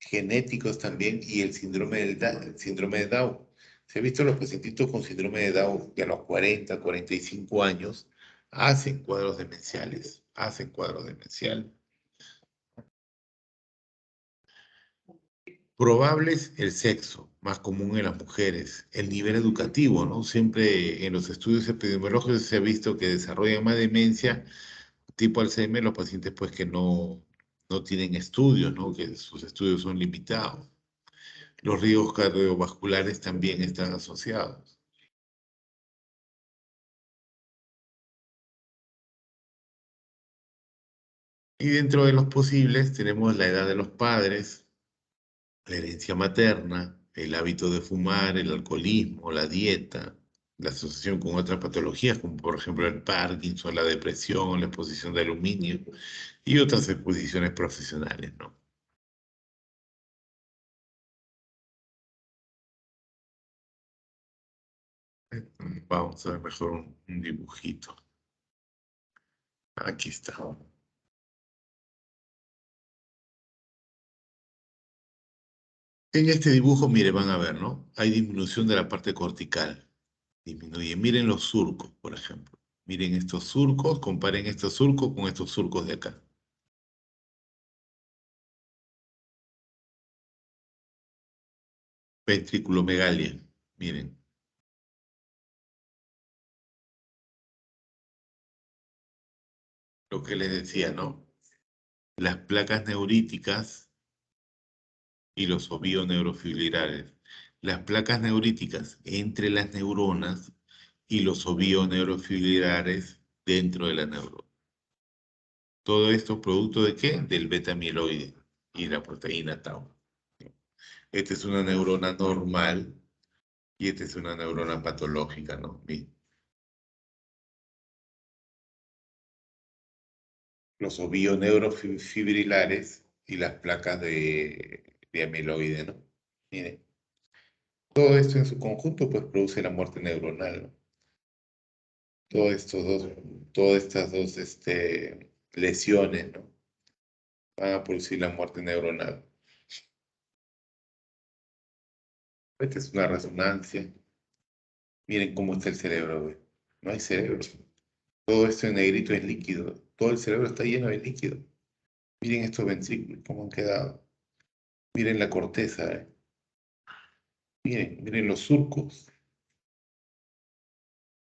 Genéticos también y el síndrome de Down. Se ha visto los pacientitos con síndrome de Down que a los 40, 45 años hacen cuadros demenciales, hacen cuadros demenciales. Probables el sexo, más común en las mujeres, el nivel educativo, ¿no? Siempre en los estudios epidemiológicos se ha visto que desarrollan más demencia tipo Alzheimer los pacientes pues que no tienen estudios, ¿no? Que sus estudios son limitados. Los riesgos cardiovasculares también están asociados. Y dentro de los posibles tenemos la edad de los padres, la herencia materna, el hábito de fumar, el alcoholismo, la dieta, la asociación con otras patologías, como por ejemplo el Parkinson, la depresión, la exposición de aluminio y otras exposiciones profesionales, ¿no? Vamos a ver mejor un dibujito. Aquí está. En este dibujo, mire, van a ver, ¿no? Hay disminución de la parte cortical. Disminuye. Miren los surcos, por ejemplo. Miren estos surcos, comparen estos surcos con estos surcos de acá. Ventriculomegalia. Miren, lo que les decía, ¿no? Las placas neuríticas y los ovioneurofibrilares. Las placas neuríticas entre las neuronas y los ovioneurofibrilares dentro de la neurona. Todo esto producto de qué? Del beta amiloide y la proteína tau. Esta es una neurona normal y esta es una neurona patológica, ¿no? Los ovioneurofibrilares y las placas de amiloide, ¿no? Miren, todo esto en su conjunto pues produce la muerte neuronal, ¿no? Todas estas dos lesiones, ¿no? Van a producir la muerte neuronal. Esta es una resonancia. Miren cómo está el cerebro, ¿ve? No hay cerebro. Todo esto en negrito es líquido. Todo el cerebro está lleno de líquido. Miren estos ventrículos, cómo han quedado. Miren la corteza, ¿eh? Miren los surcos.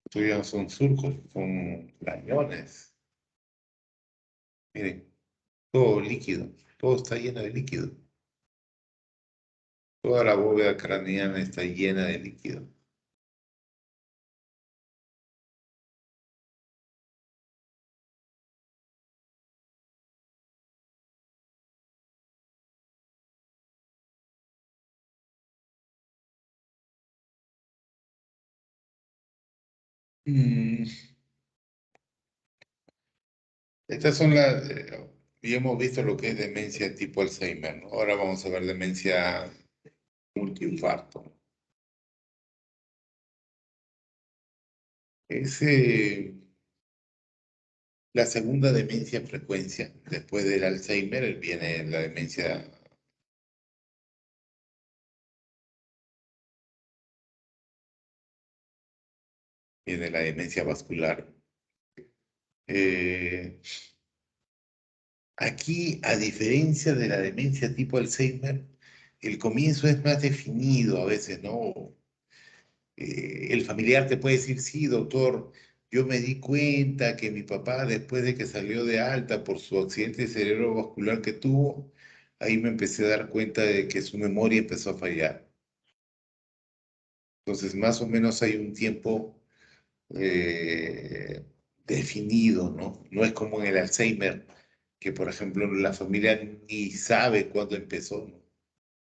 Estos ya no son surcos, son cañones. Miren, todo líquido. Todo está lleno de líquido. Toda la bóveda craneana está llena de líquido. Mm, Estas son Y hemos visto lo que es demencia tipo Alzheimer, ¿no? Ahora vamos a ver demencia multiinfarto. Es la segunda demencia en frecuencia. Después del Alzheimer viene la demencia. Viene la demencia vascular. Eh, Aquí, a diferencia de la demencia tipo Alzheimer, el comienzo es más definido a veces, ¿no? El familiar te puede decir, sí, doctor, yo me di cuenta que mi papá, después de que salió de alta por su accidente cerebrovascular que tuvo, ahí me empecé a dar cuenta de que su memoria empezó a fallar. Entonces, más o menos hay un tiempo eh, definido, ¿no? No es como en el Alzheimer, que por ejemplo la familia ni sabe cuándo empezó, ¿no?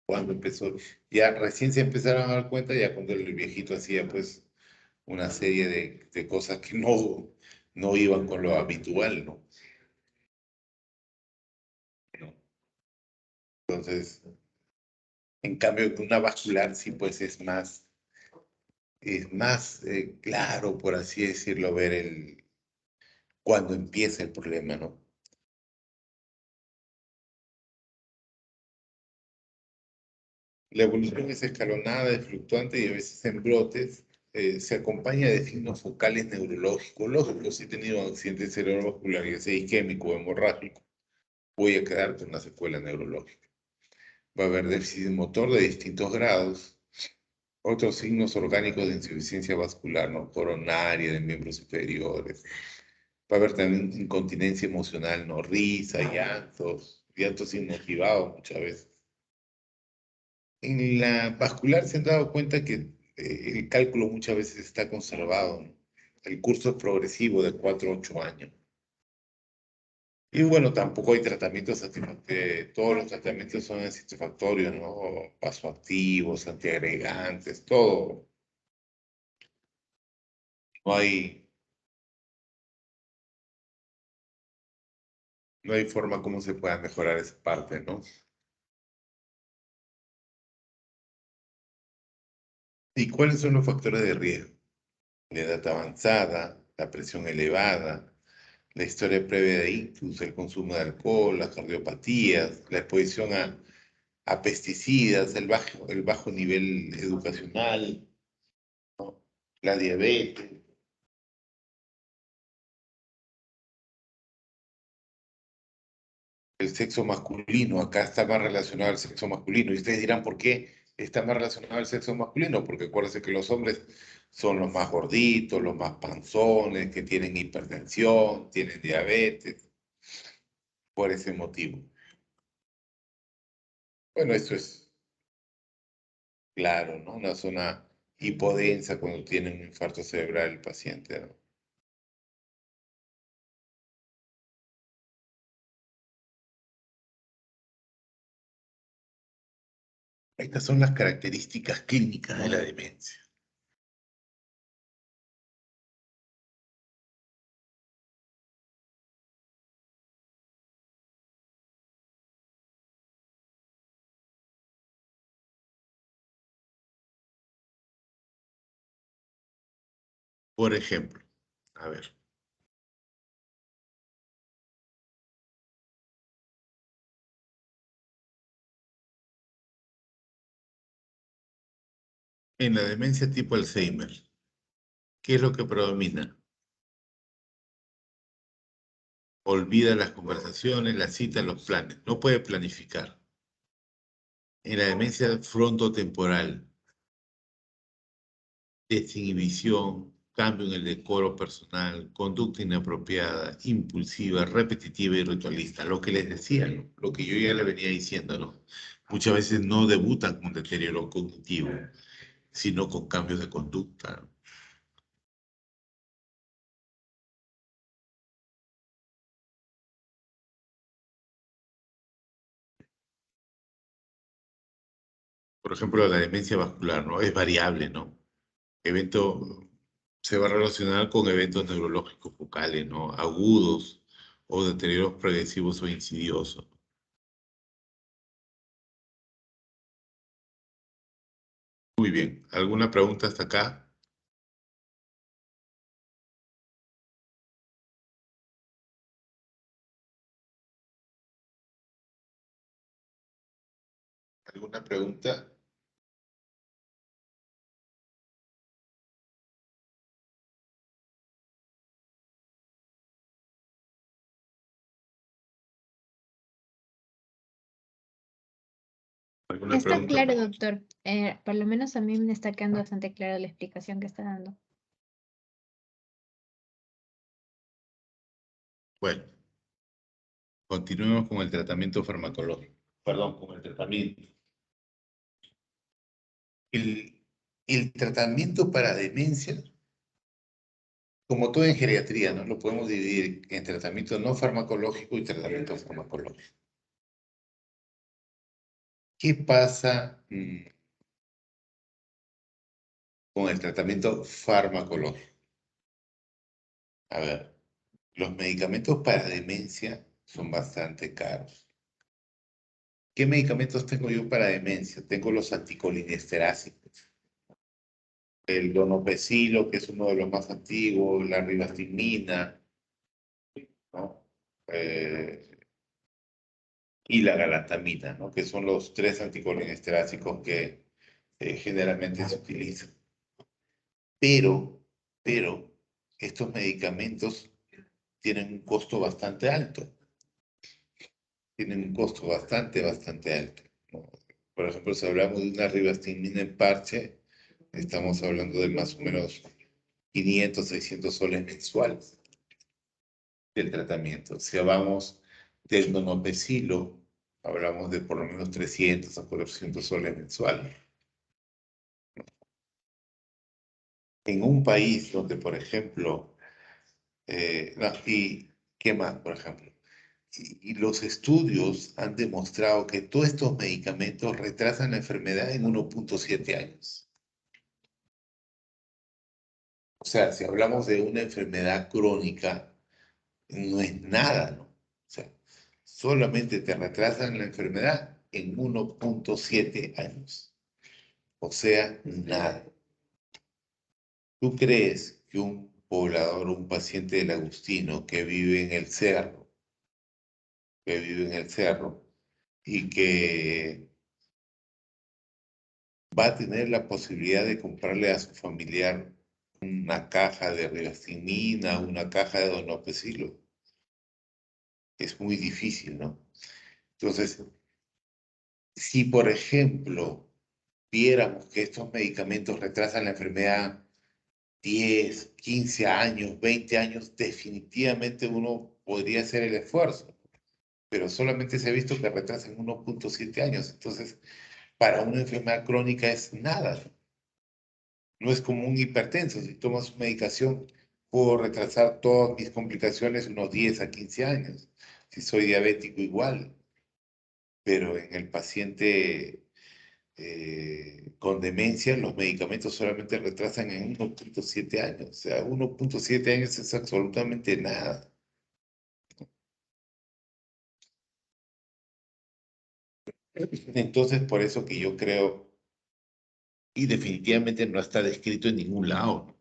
Cuándo empezó. Ya recién se empezaron a dar cuenta ya cuando el viejito hacía pues una serie de cosas que no iban con lo habitual, ¿no? ¿No? Entonces, en cambio, una vascular sí pues es más claro, por así decirlo, ver cuándo empieza el problema, ¿no? La evolución es escalonada, es fluctuante y a veces en brotes. Se acompaña de signos focales neurológicos. Lógico, si he tenido un accidente cerebrovascular, ya sea isquémico o hemorrágico, voy a quedar con una secuela neurológica. Va a haber déficit motor de distintos grados. Otros signos orgánicos de insuficiencia vascular, ¿no? Coronaria, de miembros superiores. Va a haber también incontinencia emocional, ¿no? Risa, llantos inmotivados muchas veces. En la vascular se han dado cuenta que el cálculo muchas veces está conservado, ¿no? El curso es progresivo de 4 a 8 años. Y bueno, tampoco hay tratamientos satisfactorios. Todos los tratamientos son insatisfactorios, ¿no? Vasoactivos, antiagregantes, todo. No hay, no hay forma como se pueda mejorar esa parte, ¿no? ¿Y cuáles son los factores de riesgo? La edad avanzada, la presión elevada, la historia previa de ictus, el consumo de alcohol, las cardiopatías, la exposición a pesticidas, el bajo nivel educacional, ¿no? La diabetes, el sexo masculino. Acá está más relacionado al sexo masculino. Y ustedes dirán, ¿por qué está más relacionado al sexo masculino? Porque acuérdense que los hombres son los más gorditos, los más panzones, que tienen hipertensión, tienen diabetes, por ese motivo. Bueno, esto es claro, ¿no? Una zona hipodensa cuando tiene un infarto cerebral el paciente, ¿no? Estas son las características clínicas de la demencia. Por ejemplo, a ver, en la demencia tipo Alzheimer, ¿qué es lo que predomina? Olvida las conversaciones, las citas, los planes. No puede planificar. En la demencia frontotemporal, desinhibición, cambio en el decoro personal, conducta inapropiada, impulsiva, repetitiva y ritualista. Lo que les decía, ¿no? Lo que yo ya le venía diciendo, ¿no? Muchas veces no debutan con deterioro cognitivo, sino con cambios de conducta. Por ejemplo, la demencia vascular, ¿no? Es variable, ¿no? Evento se va a relacionar con eventos neurológicos focales, ¿no? Agudos o deterioros progresivos o insidiosos. Muy bien. ¿Alguna pregunta hasta acá? ¿Alguna pregunta? ¿Alguna Está pregunta? claro, doctor. Por lo menos a mí me está quedando bastante clara la explicación que está dando. Bueno, continuemos con el tratamiento farmacológico. Perdón, con el tratamiento. El tratamiento para demencia, como todo en geriatría, ¿no? Lo podemos dividir en tratamiento no farmacológico y tratamiento farmacológico. ¿Qué pasa con el tratamiento farmacológico? A ver, los medicamentos para demencia son bastante caros. ¿Qué medicamentos tengo yo para demencia? Tengo los anticolinesterácicos. El donopecilo, que es uno de los más antiguos, la rivastigmina, ¿no? Y la galantamina, ¿no? Que son los 3 anticolinesterácicos que generalmente se utilizan. Pero, estos medicamentos tienen un costo bastante alto. Tienen un costo bastante alto, ¿no? Por ejemplo, si hablamos de una rivastigmina en parche, estamos hablando de más o menos 500, 600 soles mensuales del tratamiento. Si hablamos del donopecilo, hablamos de por lo menos 300 a 400 soles mensuales. En un país donde, por ejemplo, y qué más, por ejemplo, y los estudios han demostrado que todos estos medicamentos retrasan la enfermedad en 1.7 años. O sea, si hablamos de una enfermedad crónica, no es nada, ¿no? O sea, solamente te retrasan la enfermedad en 1.7 años. O sea, nada. ¿Tú crees que un poblador, un paciente del Agustino que vive en el cerro, y que va a tener la posibilidad de comprarle a su familiar una caja de rivastigmina, una caja de donopecilo? Es muy difícil, ¿no? Entonces, si por ejemplo viéramos que estos medicamentos retrasan la enfermedad 10, 15 años, 20 años, definitivamente uno podría hacer el esfuerzo, pero solamente se ha visto que retrasan 1.7 años. Entonces, para una enfermedad crónica es nada. No es como un hipertenso. Si tomas medicación, puedo retrasar todas mis complicaciones unos 10 a 15 años. Si soy diabético, igual. Pero en el paciente con demencia, los medicamentos solamente retrasan en 1.7 años. O sea, 1.7 años es absolutamente nada. Entonces, por eso que yo creo, y definitivamente no está descrito en ningún lado.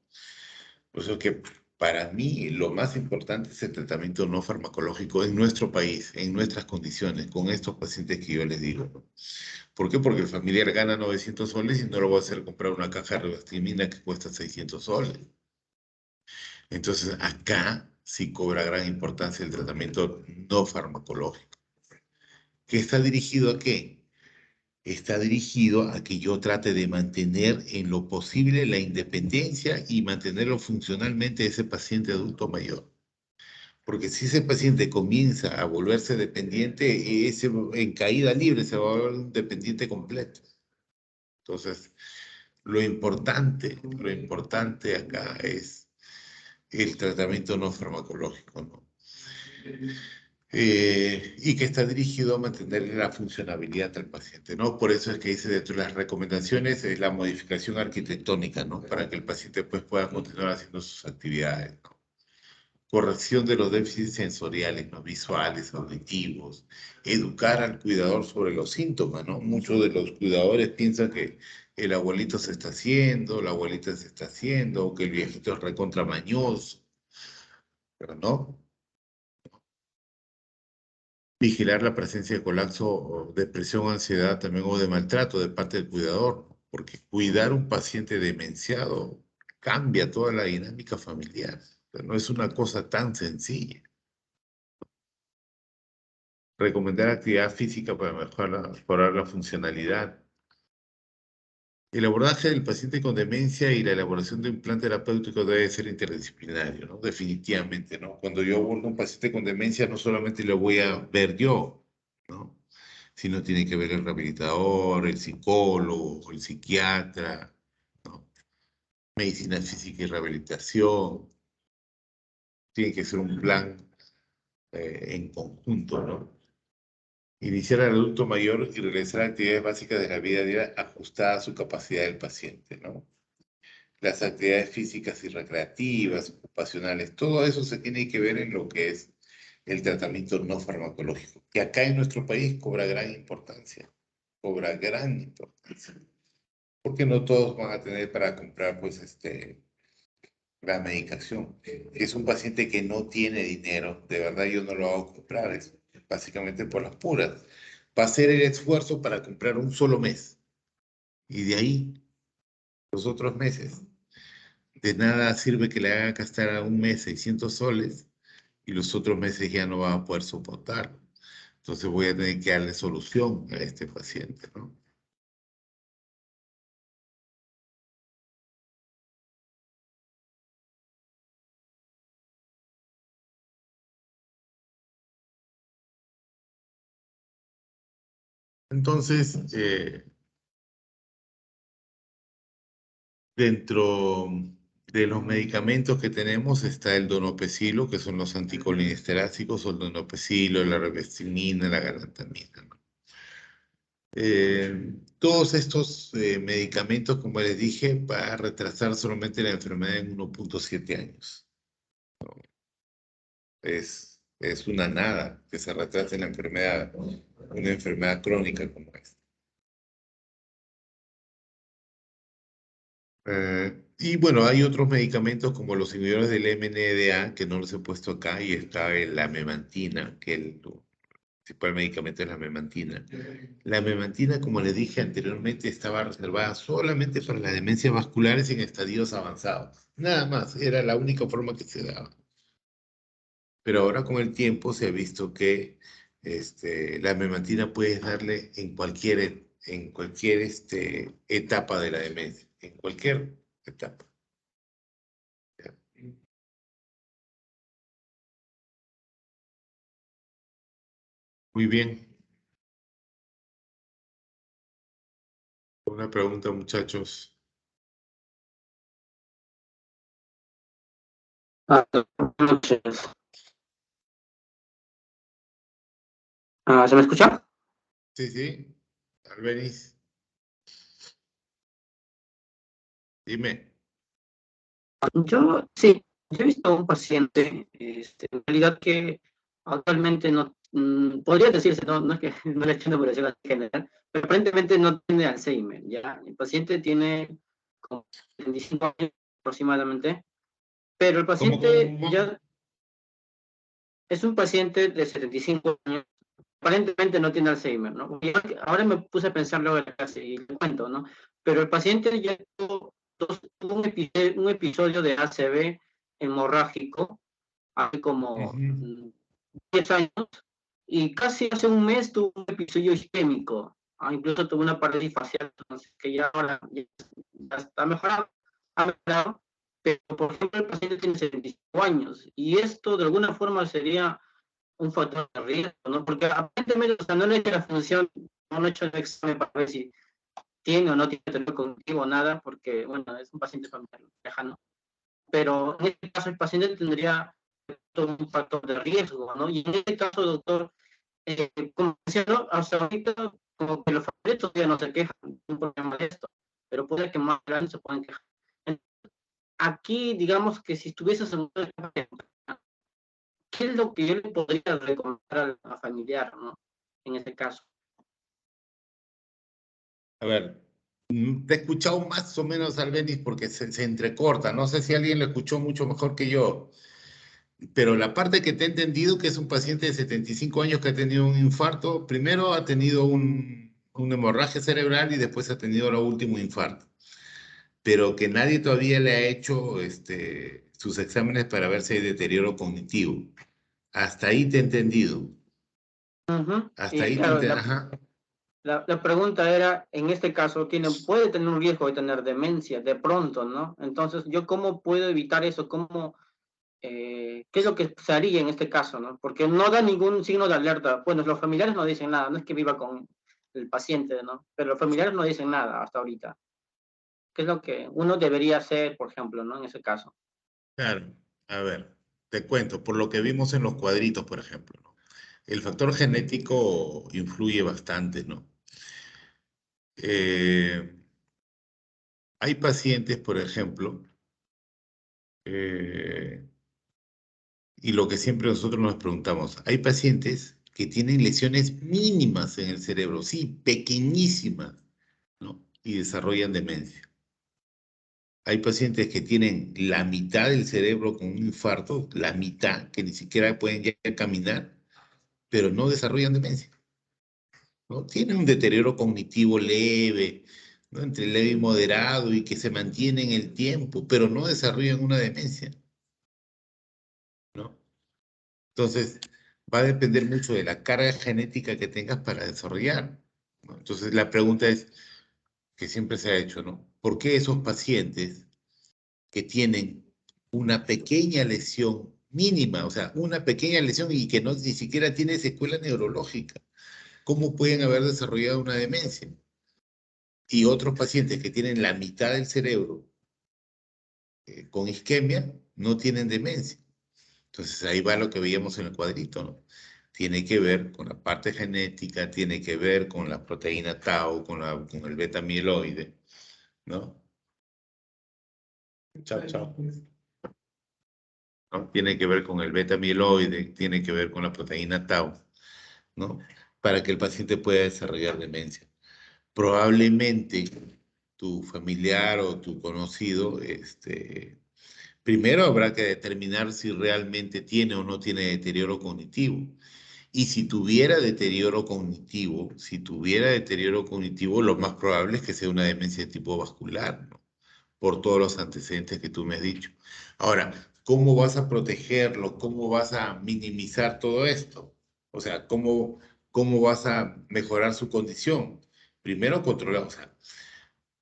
Por eso que para mí lo más importante es el tratamiento no farmacológico en nuestro país, en nuestras condiciones, con estos pacientes que yo les digo, ¿no? ¿Por qué? Porque el familiar gana 900 soles y no lo va a hacer comprar una caja de rivastigmina que cuesta 600 soles. Entonces, acá sí cobra gran importancia el tratamiento no farmacológico. ¿Qué está dirigido a qué? Está dirigido a que yo trate de mantener en lo posible la independencia y mantenerlo funcionalmente ese paciente adulto mayor. Porque si ese paciente comienza a volverse dependiente, ese, en caída libre se va a volver un dependiente completo. Entonces, lo importante acá es el tratamiento no farmacológico, ¿no? Y que está dirigido a mantener la funcionabilidad del paciente, ¿no? Por eso es que dice dentro de las recomendaciones es la modificación arquitectónica, ¿no? Para que el paciente pues pueda continuar haciendo sus actividades, ¿no? corrección de los déficits sensoriales, ¿no? Visuales, auditivos, educar al cuidador sobre los síntomas, ¿no? Muchos de los cuidadores piensan que el abuelito se está haciendo, la abuelita se está haciendo, o que el viejito es recontra mañoso, pero no. Vigilar la presencia de colapso, o depresión, ansiedad también o de maltrato de parte del cuidador, ¿no? Porque cuidar un paciente demenciado cambia toda la dinámica familiar. O sea, no es una cosa tan sencilla. Recomendar actividad física para mejorar la funcionalidad. El abordaje del paciente con demencia y la elaboración de un plan terapéutico debe ser interdisciplinario, ¿no? Definitivamente, ¿no? Cuando yo abordo un paciente con demencia, no solamente lo voy a ver yo, ¿no? Sino tiene que ver el rehabilitador, el psicólogo, el psiquiatra, ¿no? Medicina física y rehabilitación. Tiene que ser un plan en conjunto, ¿no? Iniciar al adulto mayor y realizar actividades básicas de la vida diaria ajustadas a su capacidad del paciente, ¿no? Las actividades físicas y recreativas, ocupacionales, todo eso se tiene que ver en lo que es el tratamiento no farmacológico, que acá en nuestro país cobra gran importancia, porque no todos van a tener para comprar, pues, la medicación. Si es un paciente que no tiene dinero, de verdad yo no lo hago comprar, es básicamente por las puras. Va a hacer el esfuerzo para comprar un solo mes, y de ahí, los otros meses. De nada sirve que le haga gastar a un mes 600 soles y los otros meses ya no va a poder soportarlo. Entonces voy a tener que darle solución a este paciente, ¿no? Entonces, dentro de los medicamentos que tenemos está el donopecilo, que son los anticolinesteráticos, o el donopecilo, la rivastigmina, la galantamina, ¿no? Todos estos medicamentos, como les dije, para retrasar solamente la enfermedad en 1,7 años. Es una nada que se retrase la enfermedad, una enfermedad crónica como esta. Y bueno, hay otros medicamentos como los inhibidores del MNDA, que no los he puesto acá, y está la memantina, que el principal medicamento es la memantina. La memantina, como les dije anteriormente, estaba reservada solamente para las demencias vasculares en estadios avanzados. Nada más, era la única forma que se daba. Pero ahora con el tiempo se ha visto que la memantina puedes darle en cualquier etapa de la demencia, en cualquier etapa. ¿Ya? Muy bien. Una pregunta, muchachos. Buenas noches. ¿Se me escucha? Sí, sí. Albeniz, dime. Yo sí, yo he visto a un paciente, en realidad que actualmente no, podría decirse, no es que no le eche una población general, pero aparentemente no tiene Alzheimer, ¿ya? El paciente tiene como 25 años aproximadamente, pero el ¿Cómo, paciente cómo, cómo? ya es un paciente de 75 años, aparentemente no tiene Alzheimer, ¿no? Y ahora me puse a pensar luego de la clase y le cuento, ¿no? Pero el paciente ya tuvo un episodio de ACV hemorrágico, hace como Ujú. 10 años, y casi hace un mes tuvo un episodio isquémico, incluso tuvo una parálisis facial, entonces, que ya ahora ya está mejorado, ha mejorado, pero por ejemplo el paciente tiene 75 años, y esto de alguna forma sería un factor de riesgo, ¿no? Porque aparentemente, o sea, no le he hecho la función, no le he hecho el examen para ver si tiene o no tiene tener cognitivo, nada, porque, bueno, es un paciente familiar lejano. Pero en este caso el paciente tendría todo un factor de riesgo, ¿no? Y en este caso, doctor, como decía, ¿no? Hasta ahorita, como que los familiares todavía no se quejan de un problema de esto, pero puede que más adelante se puedan quejar. Aquí, digamos que si estuviese en una etapa ¿qué es lo que yo le podría recomendar al familiar, ¿no? En este caso. A ver, te he escuchado más o menos, Albeniz, porque se entrecorta. No sé si alguien lo escuchó mucho mejor que yo, pero la parte que te he entendido, que es un paciente de 75 años que ha tenido un infarto, primero ha tenido una hemorragia cerebral y después ha tenido el último infarto, pero que nadie todavía le ha hecho sus exámenes para ver si hay deterioro cognitivo. Hasta ahí te he entendido. Ujú. Hasta Y ahí claro, ajá. la pregunta era, en este caso, puede tener un riesgo de tener demencia de pronto, ¿no? Entonces, ¿yo cómo puedo evitar eso? ¿Qué es lo que se haría en este caso, ¿no? Porque no da ningún signo de alerta. Bueno, los familiares no dicen nada, no es que viva con el paciente, ¿no? Pero los familiares no dicen nada hasta ahorita. ¿Qué es lo que uno debería hacer, por ejemplo, ¿no? En ese caso. Claro, a ver, te cuento, por lo que vimos en los cuadritos, por ejemplo, ¿no? El factor genético influye bastante, ¿no? Eh, hay pacientes, por ejemplo, eh, y lo que siempre nosotros nos preguntamos, hay pacientes que tienen lesiones mínimas en el cerebro, sí, pequeñísimas, ¿no? Y desarrollan demencia. Hay pacientes que tienen la mitad del cerebro con un infarto, la mitad, que ni siquiera pueden ya caminar, pero no desarrollan demencia, ¿no? Tienen un deterioro cognitivo leve, ¿no? Entre leve y moderado y que se mantiene en el tiempo, pero no desarrollan una demencia, ¿no? Entonces, va a depender mucho de la carga genética que tengas para desarrollar, ¿no? Entonces, la pregunta es, que siempre se ha hecho, ¿no? ¿Por qué esos pacientes que tienen una pequeña lesión mínima, o sea, una pequeña lesión y que no ni siquiera tiene secuela neurológica, cómo pueden haber desarrollado una demencia? Y otros pacientes que tienen la mitad del cerebro con isquemia no tienen demencia. Entonces ahí va lo que veíamos en el cuadrito, ¿no? Tiene que ver con la parte genética, tiene que ver con la proteína tau, con el beta mieloide, ¿no? Chao, chao. ¿No? Tiene que ver con el beta mieloide, tiene que ver con la proteína tau, ¿no? Para que el paciente pueda desarrollar demencia. Probablemente tu familiar o tu conocido, primero habrá que determinar si realmente tiene o no tiene deterioro cognitivo. Y si tuviera deterioro cognitivo, lo más probable es que sea una demencia de tipo vascular, ¿no? Por todos los antecedentes que tú me has dicho. Ahora, ¿cómo vas a protegerlo? ¿Cómo vas a minimizar todo esto? O sea, ¿cómo vas a mejorar su condición? Primero, o sea,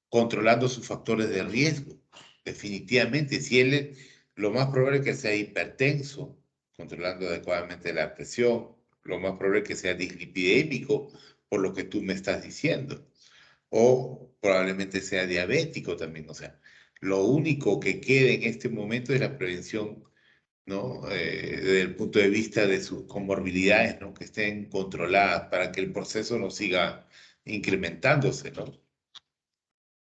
controlando sus factores de riesgo. Definitivamente, si él, lo más probable es que sea hipertenso, controlando adecuadamente la presión, lo más probable es que sea dislipidémico, por lo que tú me estás diciendo, o probablemente sea diabético también. O sea, lo único que queda en este momento es la prevención, ¿no? Desde el punto de vista de sus comorbilidades, ¿no? Que estén controladas para que el proceso no siga incrementándose, ¿no?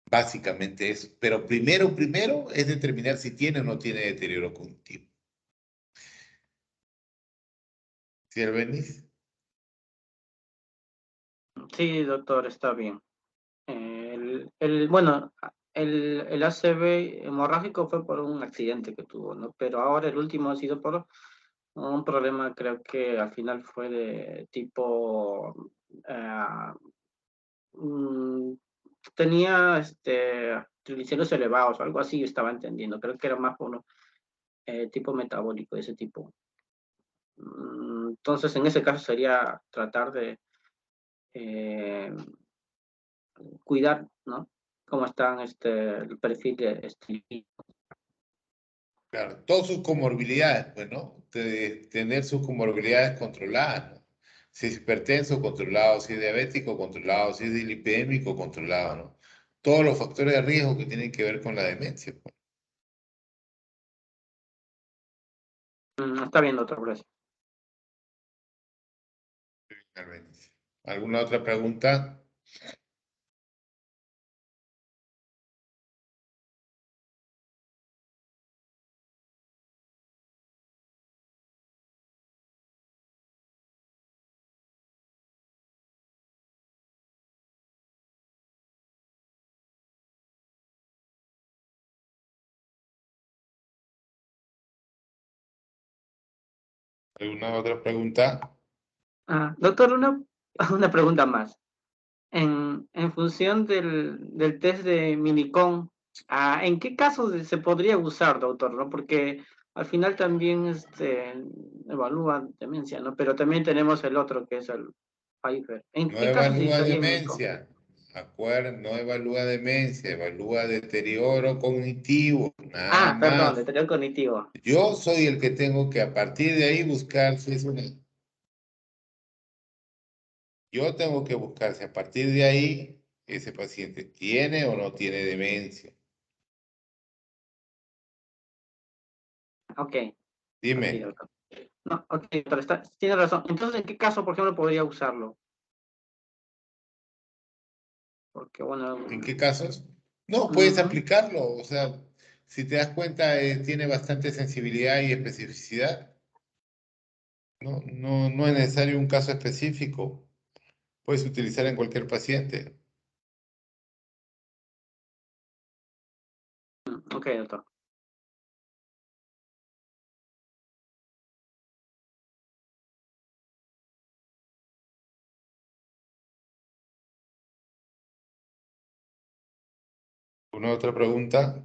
Básicamente eso. Pero primero es determinar si tiene o no tiene deterioro cognitivo. ¿Sí, Albeniz? Sí, doctor, está bien. Bueno, el ACV hemorrágico fue por un accidente que tuvo, ¿no? Pero ahora el último ha sido por un problema, creo que al final fue de tipo, mm, tenía triglicéridos elevados, algo así, estaba entendiendo. Creo que era más por tipo metabólico, ese tipo. Entonces, en ese caso sería tratar de eh, cuidar, ¿no? Cómo están el perfil de Claro, todas sus comorbilidades, pues, ¿no? Tener sus comorbilidades controladas, ¿no? Si es hipertenso, controlado; si es diabético, controlado; si es dislipidémico, controlado, ¿no? Todos los factores de riesgo que tienen que ver con la demencia, pues. Está bien, doctor, gracias. Albeniz. ¿Alguna otra pregunta? ¿Alguna otra pregunta? Doctor, una pregunta más. En función del test de Minicom, ¿en qué casos se podría usar, doctor? ¿No? Porque al final también evalúa demencia, ¿no? Pero también tenemos el otro que es el Pfeiffer. ¿En No qué casos se evalúa utilizaría Minicom? demencia. No evalúa demencia, evalúa deterioro cognitivo, nada Perdón, más. deterioro cognitivo. Yo soy el que tengo que a partir de ahí buscar si es una... Yo tengo que buscar si a partir de ahí ese paciente tiene o no tiene demencia. Ok, ok, Dime, doctor. No, ok, doctor, tiene razón. Entonces, ¿en qué caso, por ejemplo, podría usarlo? Porque, bueno, ¿en qué casos? No, puedes ujú, aplicarlo. O sea, si te das cuenta, tiene bastante sensibilidad y especificidad. No es necesario un caso específico. Puedes utilizar en cualquier paciente. ok, doctor. ¿Una otra pregunta?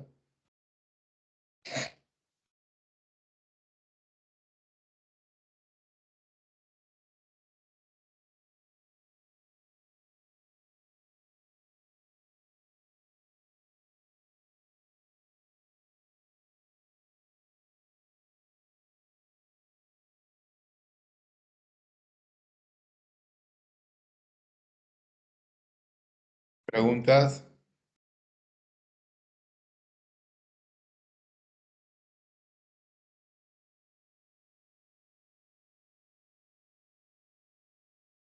¿Preguntas?